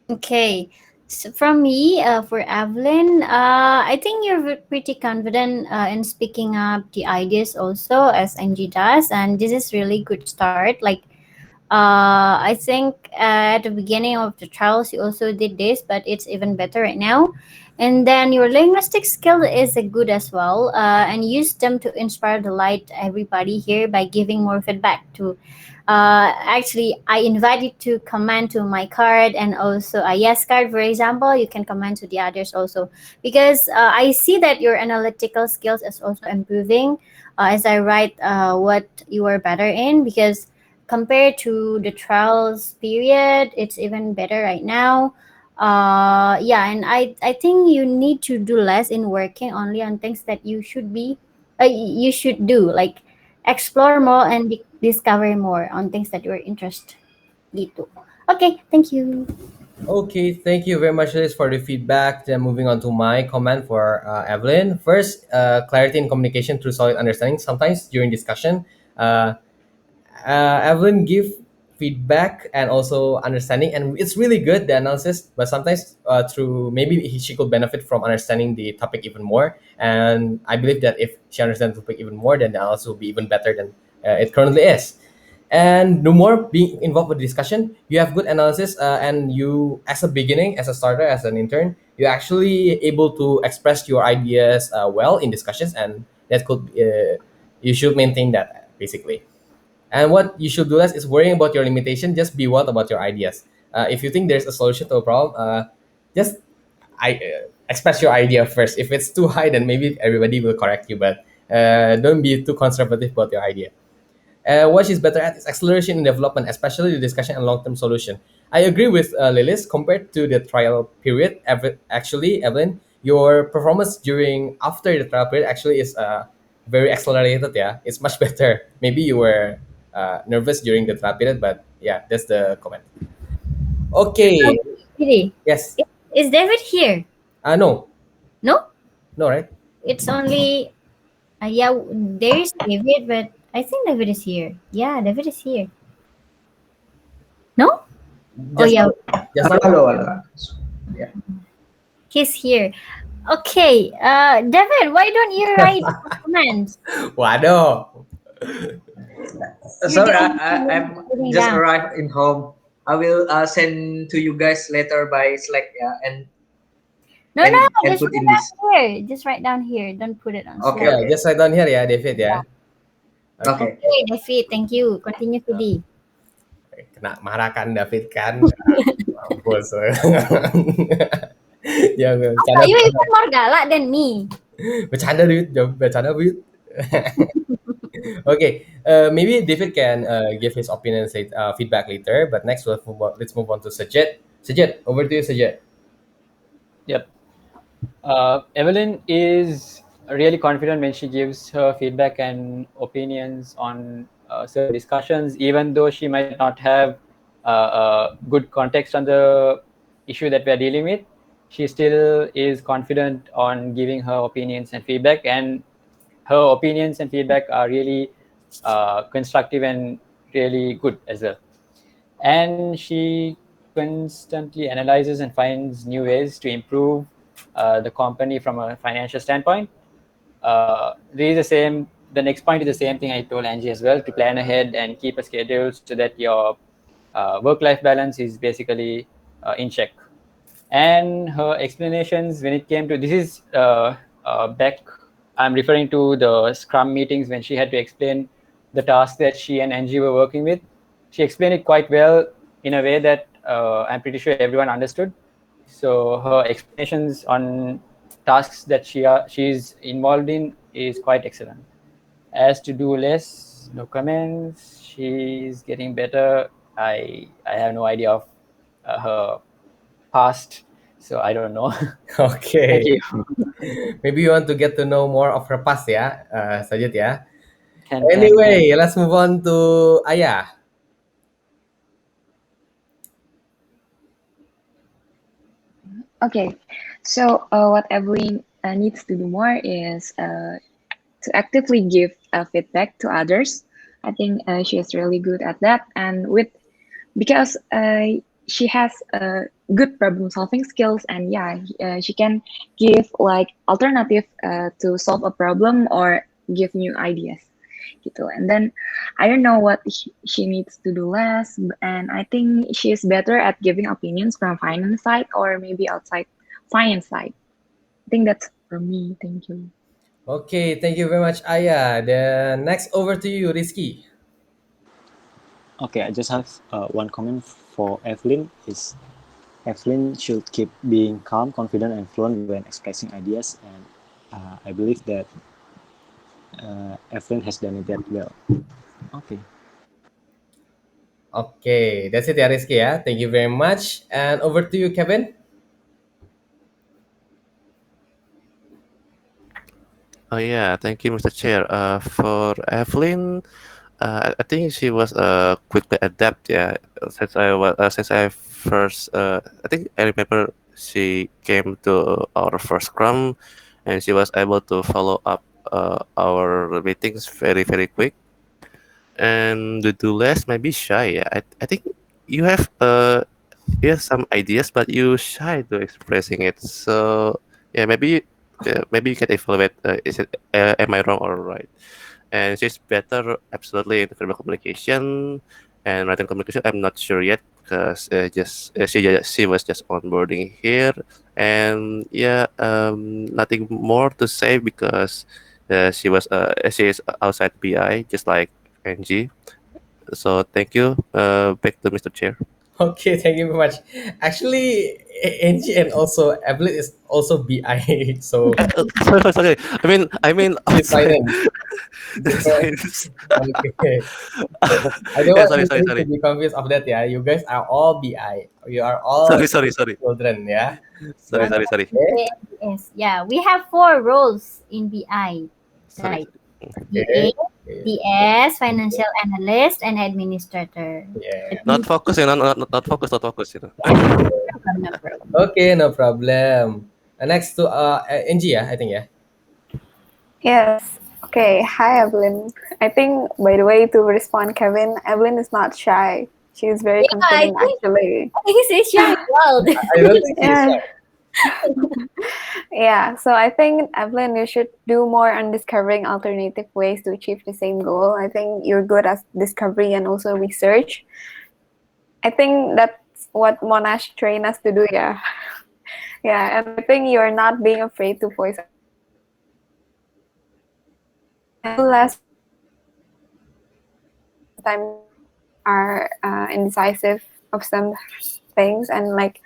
Okay. So from me, for Evelyn, I think you're pretty confident in speaking up the ideas also as Angie does, and this is really good start. Like, I think at the beginning of the trials you also did this, but it's even better right now. And then your linguistic skill is a good as well, and use them to inspire the light everybody here by giving more feedback to. Actually, I invite you to comment to my card and also a yes card, for example. You can comment to the others also because I see that your analytical skills is also improving as I write what you are better in because compared to the trials period it's even better right now. Yeah, and I think you need to do less in working only on things that you should be you should do, like explore more and discover more on things that you're interested gitu. Okay, thank you. Okay, thank you very much, Liz, for the feedback. Then moving on to my comment for Evelyn. First, clarity in communication through solid understanding. Sometimes during discussion, uh, Evelyn give feedback and also understanding, and it's really good the analysis. But sometimes through maybe she could benefit from understanding the topic even more. And I believe that if she understands the topic even more, then the analysis will be even better than it currently is. And no more being involved with discussion, you have good analysis, and you as a beginning, as a starter, as an intern, you're actually able to express your ideas well in discussions, and that could you should maintain that basically. And what you should do less is worrying about your limitation. Just be wild about your ideas. If you think there's a solution to a problem, just express your idea first. If it's too high, then maybe everybody will correct you. But don't be too conservative about your idea. What she's better at is acceleration in development, especially the discussion and long-term solution. I agree with Lilis. Compared to the trial period, actually, Evelyn, your performance during after the trial period actually is very accelerated. Yeah, it's much better. Maybe you were nervous during the trial period, but yeah, that's the comment. Oh, Okay. really? Yes. Is David here? No. No, No. Right. it's only yeah, there is David, but I think David is here. Yeah, David is here. No? Oh Just yeah, now. Just Halo, now. halo, halo. Ya. he's here. Okay, David, why don't you write comments? Waduh. You're Sorry, the only one I'm sitting just down. arrived in home. I will send to you guys later by Slack, yeah, and No, no, and just put write in down this. here. Just write down here. Don't put it on Okay, Slack. Yeah, okay. just write down here, yeah, David. Yeah. Yeah. Okay. Okay. Okay, David, thank you. Continue, Fidi. Kena marah kan David kan? Mampus. Jangan I thought bercanda, you bercanda. even more galak than me. Bercanda duit, jangan bercanda duit. Okay, maybe David can give his opinion and feedback later. But next, let's move on to Sajid. Sajid, over to you, Sajid. Yep. Evelyn is really confident when she gives her feedback and opinions on certain discussions, even though she might not have good context on the issue that we are dealing with. She still is confident on giving her opinions and feedback, and her opinions and feedback are really constructive and really good as well. And she constantly analyzes and finds new ways to improve the company from a financial standpoint. There is the same. The next point is the same thing I told Angie as well, to plan ahead and keep a schedule so that your work-life balance is basically in check. And her explanations when it came to this is back. I'm referring to the Scrum meetings when she had to explain the task that she and Angie were working with. She explained it quite well in a way that I'm pretty sure everyone understood. So her explanations on tasks that she's involved in is quite excellent. As to do less, no comments. She's getting better. I have no idea of her past, so I don't know. Thank Okay. you. Maybe you want to get to know more of her past, ya, Sajid, ya. Can. Anyway, let's move on to Ayah. Okay, so what Evelyn needs to do more is to actively give feedback to others. I think she is really good at that, and with because she has good problem solving skills, and yeah, she can give like alternative to solve a problem or give new ideas gitu. And then I don't know what she needs to do less, and I think she is better at giving opinions from finance side or maybe outside finance side. I think that's for me. Thank you. Okay, thank you very much, Ayah. Then next, over to you, Rizky. Okay, I just have one comment for Evelyn. Is Evelyn should keep being calm, confident, and fluent when expressing ideas, and I believe that Evelyn has done it that well. Okay. Okay, that's it, ya, Rizky, ya. Thank you very much. And over to you, Kevin. Oh yeah, thank you, Mr. Chair. For Evelyn, I think she was quickly adapt. Yeah, since I first I think I remember she came to our first scrum, and she was able to follow up our meetings very quick. And the do less maybe shy. Yeah, I think you have some ideas, but you shy to expressing it. So yeah, maybe you can evaluate. Is it am I wrong or right? And she's better absolutely in verbal communication and written communication. I'm not sure yet because she was just onboarding here, and yeah, nothing more to say because she is outside BI just like Angie. So thank you. Back to Mr. Chair. Okay, thank you very much. Actually, Angie and also Evelyn is also BI, so Sorry. I mean she's outside. finance. Sorry. Okay. I don't Yeah, want sorry. anybody to be confused of that, yeah. You guys are all BI. You are all Sorry. children, yeah. Sorry. Okay. Yes, yeah, we have four roles in BI, right? Sorry. BA, Okay. DS, financial analyst, and administrator. Yeah. Not focus, not focus, not focus, No problem. Okay, no problem. Next to Angie, yeah, I think, yeah. Yes. Okay. Hi, Evelyn. I think, by the way, to respond, Kevin, Evelyn is not shy. She's very Yeah, confident, actually. I think it's shy world. I don't think she's Yeah. shy. Yeah. So I think, Evelyn, you should do more on discovering alternative ways to achieve the same goal. I think you're good at discovery and also research. I think that's what Monash trained us to do. Yeah. Yeah. And I think you're not being afraid to voice out your opinions and do less with less. sometimes are indecisive of some things and like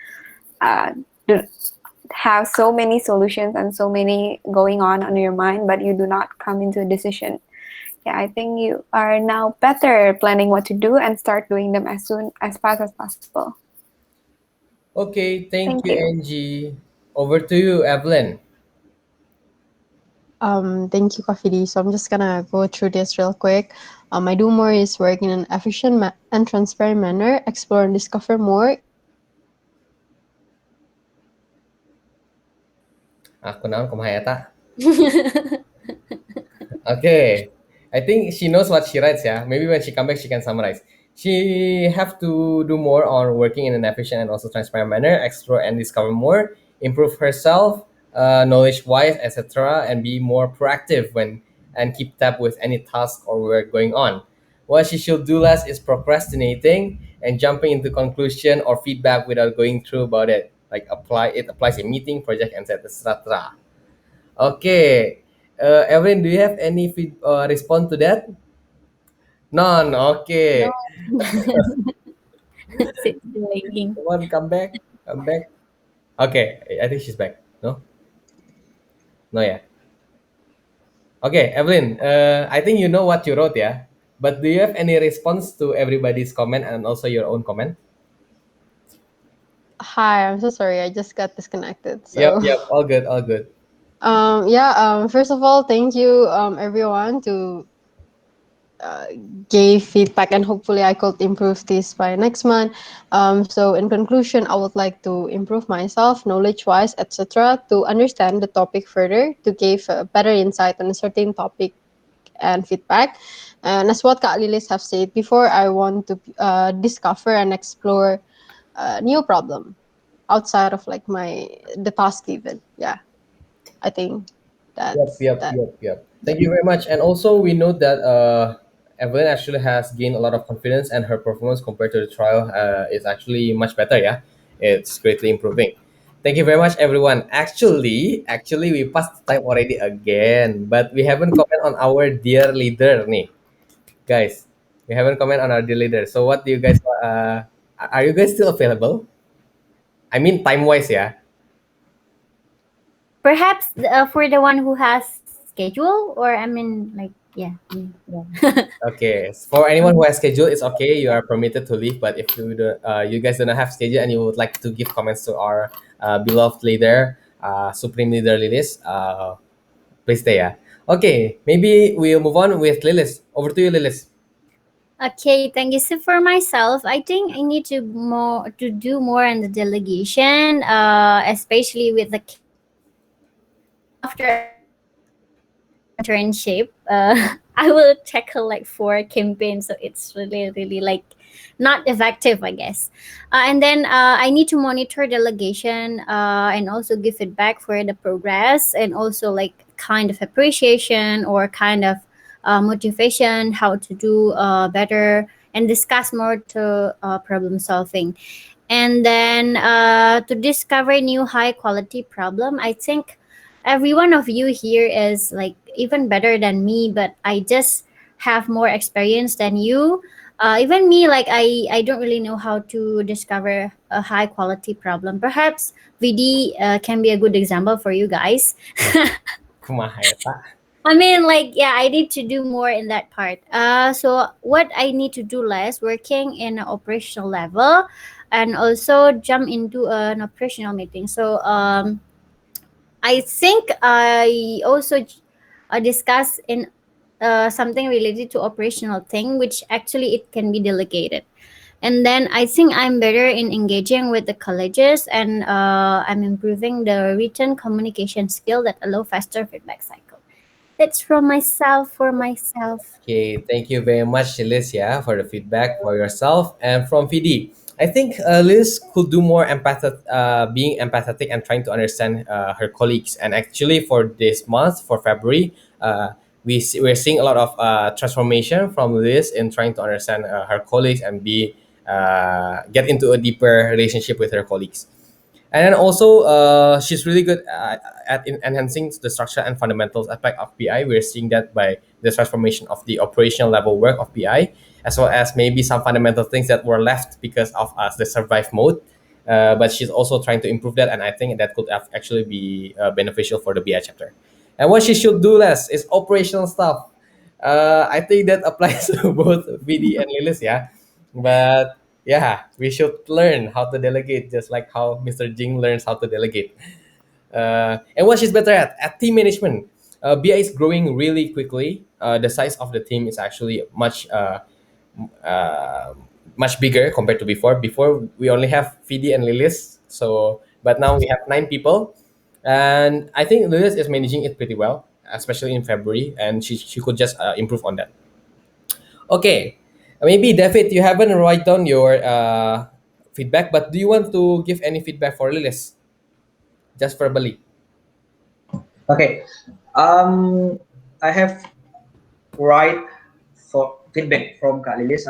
do have so many solutions and so many going on your mind, but you do not come into a decision. Yeah, I think you are now better planning what to do and start doing them as soon as fast as possible. Okay, thank Thank you, you. Angie. Over to you, Evelyn. Thank you, Kafidi. So I'm just gonna go through this real quick. I do more is work in an efficient and transparent manner, explore and discover more. Aku naon kumaha eta? Okay. I think she knows what she writes, yeah. Maybe when she come back she can summarize. She have to do more on working in an efficient and also transparent manner, explore and discover more, improve herself, knowledge wise, etc., and be more proactive when and keep tab with any task or work going on. What she should do less is procrastinating and jumping into conclusion or feedback without going through about it. Like applies in meeting, project, and etc. Okay. Evelyn, do you have any response to that? None. No. Okay. It's delaying. Come on, come back. Come back. Okay. I think she's back. No? No, yeah. Okay, Evelyn, I think you know what you wrote, yeah? But do you have any response to everybody's comment and also your own comment? Hi, I'm so sorry. I just got disconnected. Yep, So, yep. All good, all good. yeah. First of all, thank you, everyone, to uh, gave feedback, and hopefully I could improve this by next month. So in conclusion, I would like to improve myself, knowledge-wise, etc., to understand the topic further, to give a better insight on a certain topic and feedback. And as what Kak Lilis have said before, I want to discover and explore a new problem outside of like the task given. Yeah, I think Yep, that's yep, that. yep, yep. Yeah. Thank you very much. And also, we know that Evelyn actually has gained a lot of confidence, and her performance compared to the trial is actually much better. Yeah, it's greatly improving. Thank you very much, everyone. Actually, we passed the time already again, but we haven't comment on our dear leader, nih, guys. We haven't comment on our dear leader. So, what do you guys? Are you guys still available? I mean, time wise, yeah. Perhaps for the one who has schedule, or I mean, like, yeah, yeah. Okay, for anyone who has schedule, it's okay. You are permitted to leave. But if you guys do not have schedule and you would like to give comments to our beloved leader, supreme leader Lilis, please stay. Yeah. Okay, maybe we'll move on with Lilis. Over to you, Lilis. Okay, thank you. So for myself, I think I need to do more on the delegation, especially with the campaign. So after I graduate from my internship, I will tackle like 4 campaigns. So it's really like not effective, I guess. And then I need to monitor delegation and also give feedback for the progress and also like kind of appreciation or kind of motivation, how to do better, and discuss more to problem solving. And then to discover new high quality problem, I think every one of you here is like even better than me, but I just have more experience than you. Even me, like I don't really know how to discover a high quality problem. Perhaps VD can be a good example for you guys. Kumaha eta? I mean, like, yeah, I need to do more in that part. So what I need to do less, working in an operational level, and also jump into an operational meeting. So I think I also discuss in something related to operational thing, which actually it can be delegated. And then I think I'm better in engaging with the colleges, and I'm improving the written communication skill that allow faster feedback cycle. That's from myself for myself. Okay, thank you very much, Liz, yeah, for the feedback for yourself. And from VD, I think Liz could do more being empathetic and trying to understand her colleagues. And actually, for this month, for February, we're seeing a lot of transformation from Liz in trying to understand her colleagues and get into a deeper relationship with her colleagues. And then also, she's really good at enhancing the structure and fundamentals aspect of BI. We're seeing that by the transformation of the operational level work of BI, as well as maybe some fundamental things that were left because of us the survive mode. But she's also trying to improve that, and I think that could actually be beneficial for the BI chapter. And what she should do less is operational stuff. I think that applies to both VD and Lilis, yeah. But yeah, we should learn how to delegate, just like how Mr. Jing learns how to delegate. And what she's better at team management. BI is growing really quickly. The size of the team is actually uh, much bigger compared to before. Before we only have Fidi and Lilis, so but now we have 9 people, and I think Lilis is managing it pretty well, especially in February, and she could just improve on that. Okay, maybe David, you haven't write down your feedback, but do you want to give any feedback for Lilis, just verbally? Okay. Um, I have write for feedback from Kak Lilis.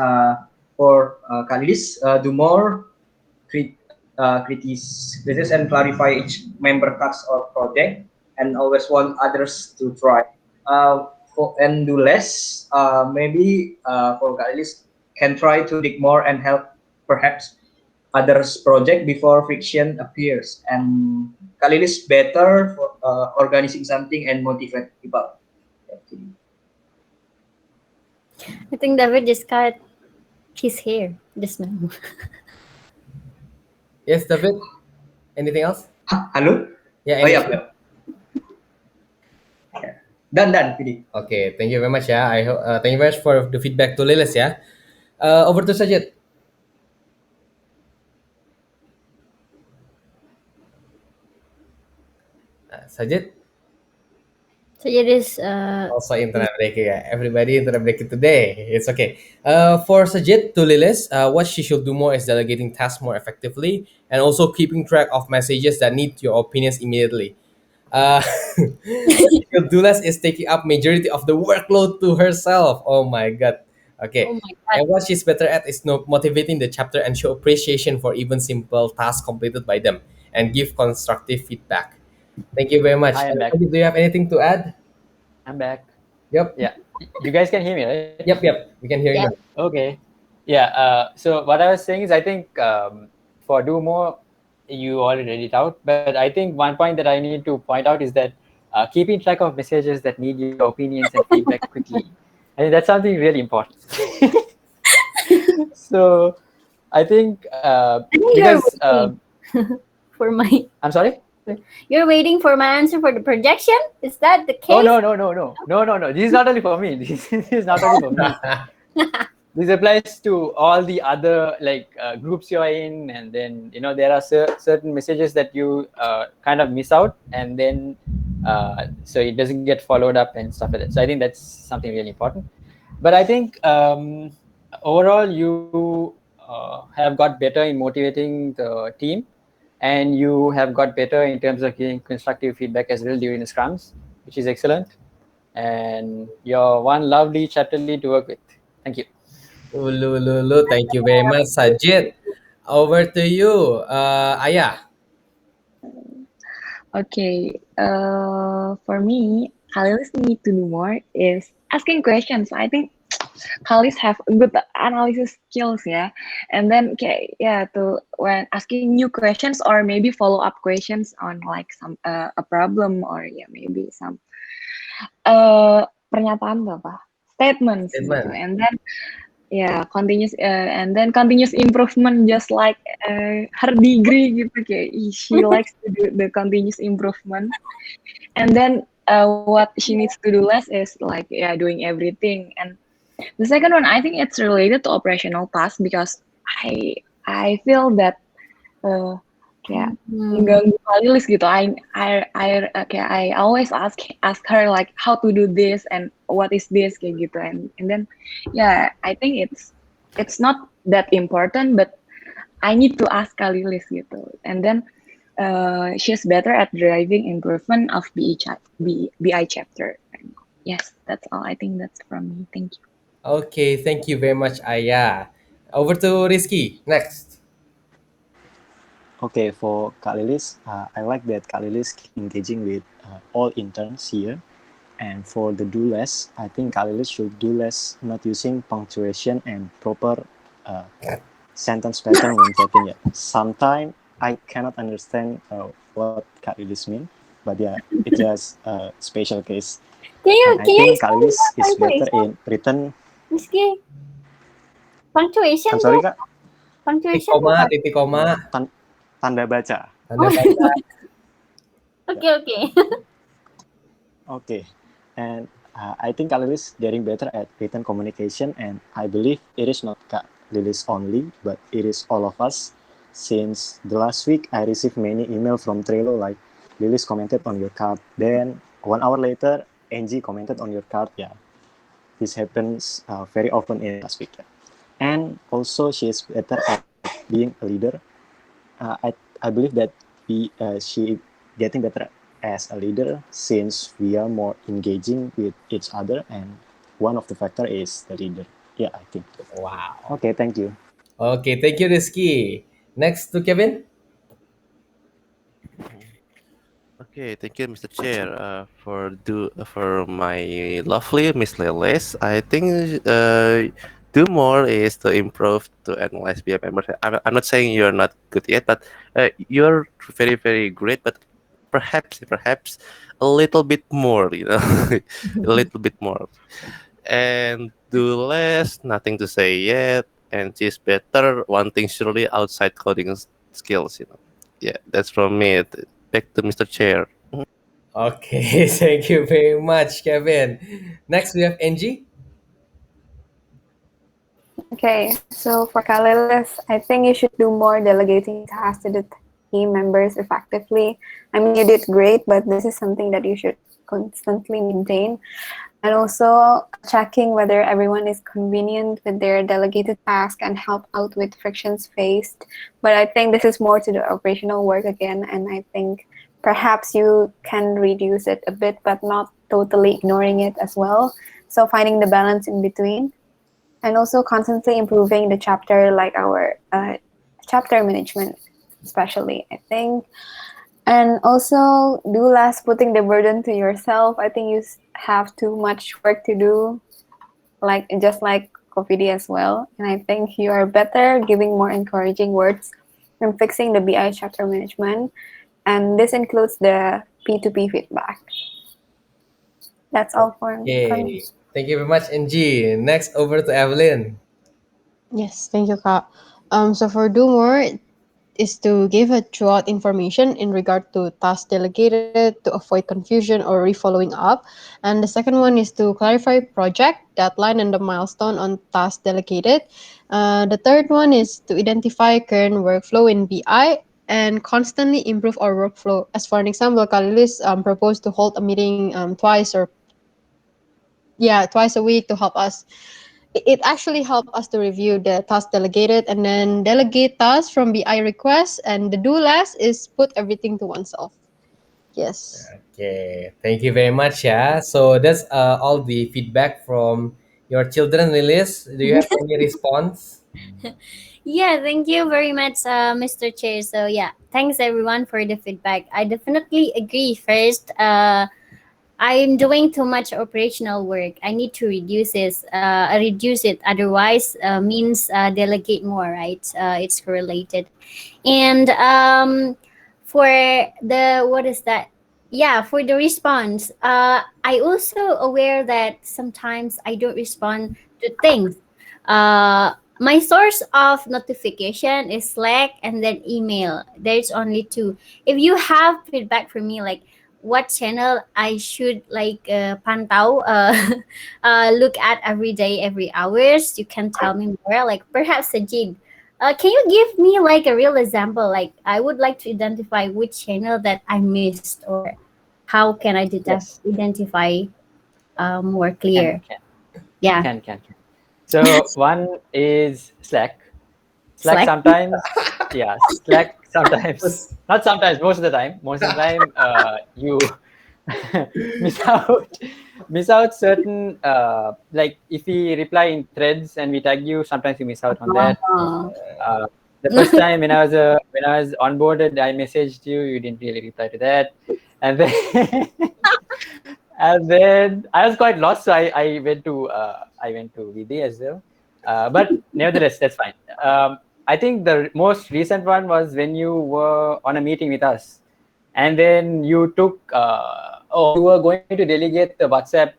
For Kak Lilis, do more critics and clarify each member task or project, and always want others to try. And do less. Maybe for Kak Lilis can try to dig more and help perhaps others project before friction appears. And Kak Lilis better for organizing something and motivate people. I think David just cut his hair just now. Yes, David. Anything else? Halo? Yeah, Oh any iya, dan Vidi. Okay, thank you very much. Yeah, thank you very much for the feedback to Lilis. Yeah, over to Sajid. Sajid. So it is Also internet breaking. Yeah. Everybody internet breaking today. It's okay. For Sajid to Lilis, what she should do more is delegating tasks more effectively and also keeping track of messages that need your opinions immediately. Uh, what she should do less is taking up majority of the workload to herself. Oh my god. oh Okay. my And god. what she's better at is motivating the chapter and show appreciation for even simple tasks completed by them and give constructive feedback. Thank you very much. I am back. Sajid, do you have anything to add? I'm back. Yep. Yeah. You guys can hear me, right? Yep. We can hear you Yeah. now. Okay. Yeah. So what I was saying is, I think for do more, you already read it out. But I think one point that I need to point out is that keeping track of messages that need your opinions and feedback quickly. I think that's something really important. So I think I think you're because waiting for my. I'm sorry. You're waiting for my answer for the projection. Is that the Oh case? no. This is not only for me. This is not only for me. This applies to all the other like groups you're in, and then there are certain messages that you kind of miss out, and then so it doesn't get followed up and stuff like that. So I think that's something really important. But I think overall you have got better in motivating the team, and you have got better in terms of giving constructive feedback as well during the scrums, which is excellent. And you're one lovely chapter lead to work with. Thank you. Ulu. Thank you very much, Sajid. Over to you, Ayah. Okay. For me, Khalis need to do more is asking questions. I think Khalis have good analysis skills, yeah. And then, okay, yeah, to when asking new questions or maybe follow up questions on like some a problem or yeah maybe some pernyataan tuh apa statements gitu. Statement. And then yeah, continuous improvement just like her degree gitu kayak she likes to do the continuous improvement. And then what she needs to do less is like yeah doing everything. And the second one I think it's related to operational tasks because I feel that kayak Hmm. mengganggu Lilis gitu. Kayak I always ask her like how to do this and what is this kayak gitu. And then yeah, I think it's not that important, but I need to ask Lilis gitu. And then she's better at driving improvement of BI chapter. Yes, that's all. I think that's from me. Thank you. Okay, thank you very much, Ayah. Over to Rizky next. Okay, for Kak Lilis, I like that Kak Lilis keep engaging with all interns here. And for the do less, I think Kak Lilis should do less not using punctuation and proper uh, sentence pattern when chatting. Yeah, sometimes I cannot understand what Kak Lilis mean, but yeah, it's just a special case. And I Can you think Kak explain Lilis the is better punctuation? in written. Meski punctuation I'm sorry, tuh, Kak. Titik punctuation tuh koma, apa? titik koma, Tanda baca. tanda Oh, baca. Yeah. okay, okay. Okay, and I think Kak Lilis getting better at written communication, and I believe it is not Kak Lilis only, but it is all of us. Since the last week, I received many email from Trello like Lilis commented on your card. Then 1 hour later, Angie commented on your card. Yeah, this happens very often in last week. Yeah. And also, she is better at being a leader. I believe that she getting better as a leader since we are more engaging with each other, and one of the factor is the leader. Yeah, I think. Wow. Okay, thank you. Okay, thank you, Rizky. Next to Kevin. Okay, thank you, Mr. Chair, for my lovely Miss Leles. I think do more is to improve to analyze BM members. I'm not saying you're not good yet, but you're very very great. But perhaps a little bit more, a little bit more, and do less. Nothing to say yet, and she's better. One thing surely outside coding skills. Yeah, that's from me. Back to Mr. Chair. Okay, thank you very much, Kevin. Next, we have Angie. Okay, so for Kalilis, I think you should do more delegating tasks to the team members effectively. I mean, you did great, but this is something that you should constantly maintain. And also checking whether everyone is convenient with their delegated task and help out with frictions faced. But I think this is more to the operational work again, and I think perhaps you can reduce it a bit, but not totally ignoring it as well. So finding the balance in between and also constantly improving the chapter, like our chapter management especially, I think. And also do less putting the burden to yourself. I think you have too much work to do, like just like COVID as well. And I think you are better giving more encouraging words and fixing the BI chapter management, and this includes the P2P feedback. That's all for me. Okay, thank you very much, Angie. Next, over to Evelyn. Yes, thank you, Kak. So for do more is to give a throughout information in regard to tasks delegated to avoid confusion or re-following up. And the second one is to clarify project deadline and the milestone on tasks delegated. The third one is to identify current workflow in BI and constantly improve our workflow. As for an example, Kalilis proposed to hold a meeting twice a week to help us. It actually helped us to review the task delegated and then delegate tasks from BI requests, and the do less is put everything to oneself. Yes. Okay, thank you very much. Yeah, so that's all the feedback from your children, Lilis. Do you have any response? Yeah, thank you very much, Mr. Chair. So yeah, thanks everyone for the feedback. I definitely agree. First, I'm doing too much operational work. I need to reduce it. Otherwise, means delegate more. Right? It's correlated. And for the what is that? Yeah, for the response, I also aware that sometimes I don't respond to things. My source of notification is Slack and then email. There's only two. If you have feedback for me, like what channel I should like pantau, look at every day, every hours, you can tell me more. Like perhaps Sajid, can you give me like a real example? Like I would like to identify which channel that I missed, or how can I Yes, identify more can clear? can Yeah, can. So one is Slack. Slack Slack. sometimes, yeah, Slack sometimes, not sometimes, most of the time. Most of the time, you miss out miss out certain like if we reply in threads and we tag you, sometimes you miss out on that. Oh, Uh, The first time when I was onboarded, I messaged you. You didn't really reply to that, and then and then I was quite lost. So I went to VD as well. But nevertheless, that's fine. I think the most recent one was when you were on a meeting with us, and then you took you were going to delegate the WhatsApp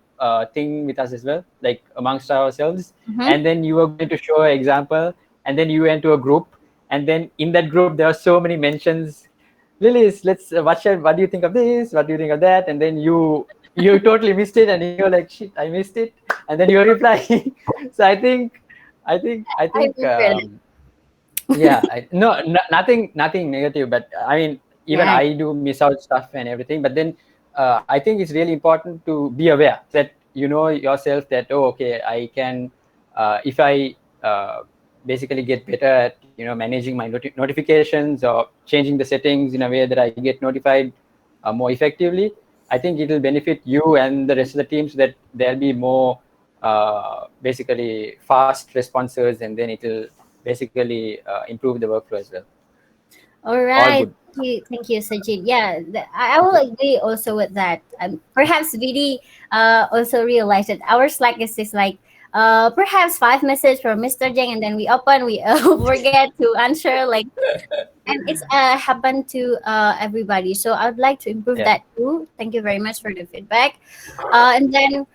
thing with us as well, like amongst ourselves, Mhm. and then you were going to show an example, and then you went to a group, and then in that group there are so many mentions. Lilis, what do you think of this? What do you think of that? And then you totally missed it, and you're like, shit, I missed it, and then you're replying. So I I think remember that. yeah, no, nothing negative, but I mean, even Yeah. I do miss out stuff and everything. But then I think it's really important to be aware that you know yourself that, oh, okay, I can if I basically get better at managing my notifications or changing the settings in a way that I get notified more effectively. I think it will benefit you and the rest of the team, so that there'll be more basically fast responses, and then it will basically improve the workflow as well. All All right. good. Thank you, Sajid. Yeah, I will agree also with that. Perhaps VD also realized that our Slack is like perhaps 5 messages from Mr. Jeng, and then we open, we forget to answer, like, and it's happened to everybody. So I would like to improve Yeah. that too. Thank you very much for the feedback. And then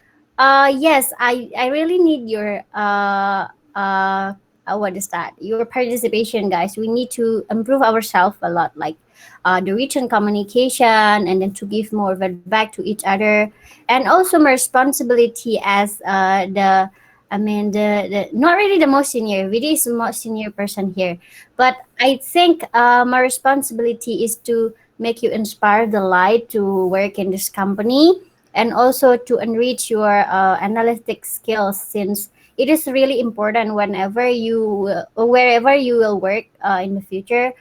yes, I really need your what is that, your participation, guys. We need to improve ourselves a lot, like the written communication, and then to give more feedback to each other, and also my responsibility as the I mean the not really the most senior. Vidi is the most senior person here, but I think my responsibility is to make you inspire the light to work in this company, and also to enrich your analytic skills, since it is really important whenever wherever you will work in the future.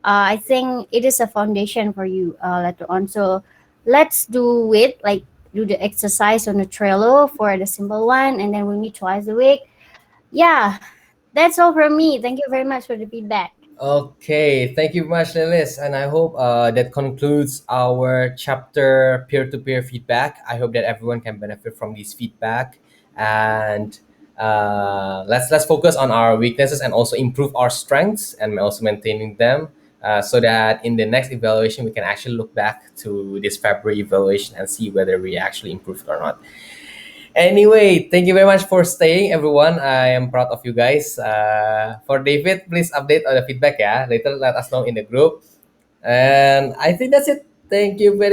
I think it is a foundation for you later on. So let's do it, like do the exercise on the Trello for the simple one, and then we meet twice a week. Yeah, that's all from me. Thank you very much for the feedback. Okay, thank you much, Lilis, and I hope that concludes our chapter peer-to-peer feedback. I hope that everyone can benefit from this feedback, and let's focus on our weaknesses and also improve our strengths and also maintaining them, so that in the next evaluation we can actually look back to this February evaluation and see whether we actually improved or not. Anyway, thank you very much for staying, everyone. I am proud of you guys. For David, please update on the feedback, yeah. Later, let us know in the group. And I think that's it. Thank you very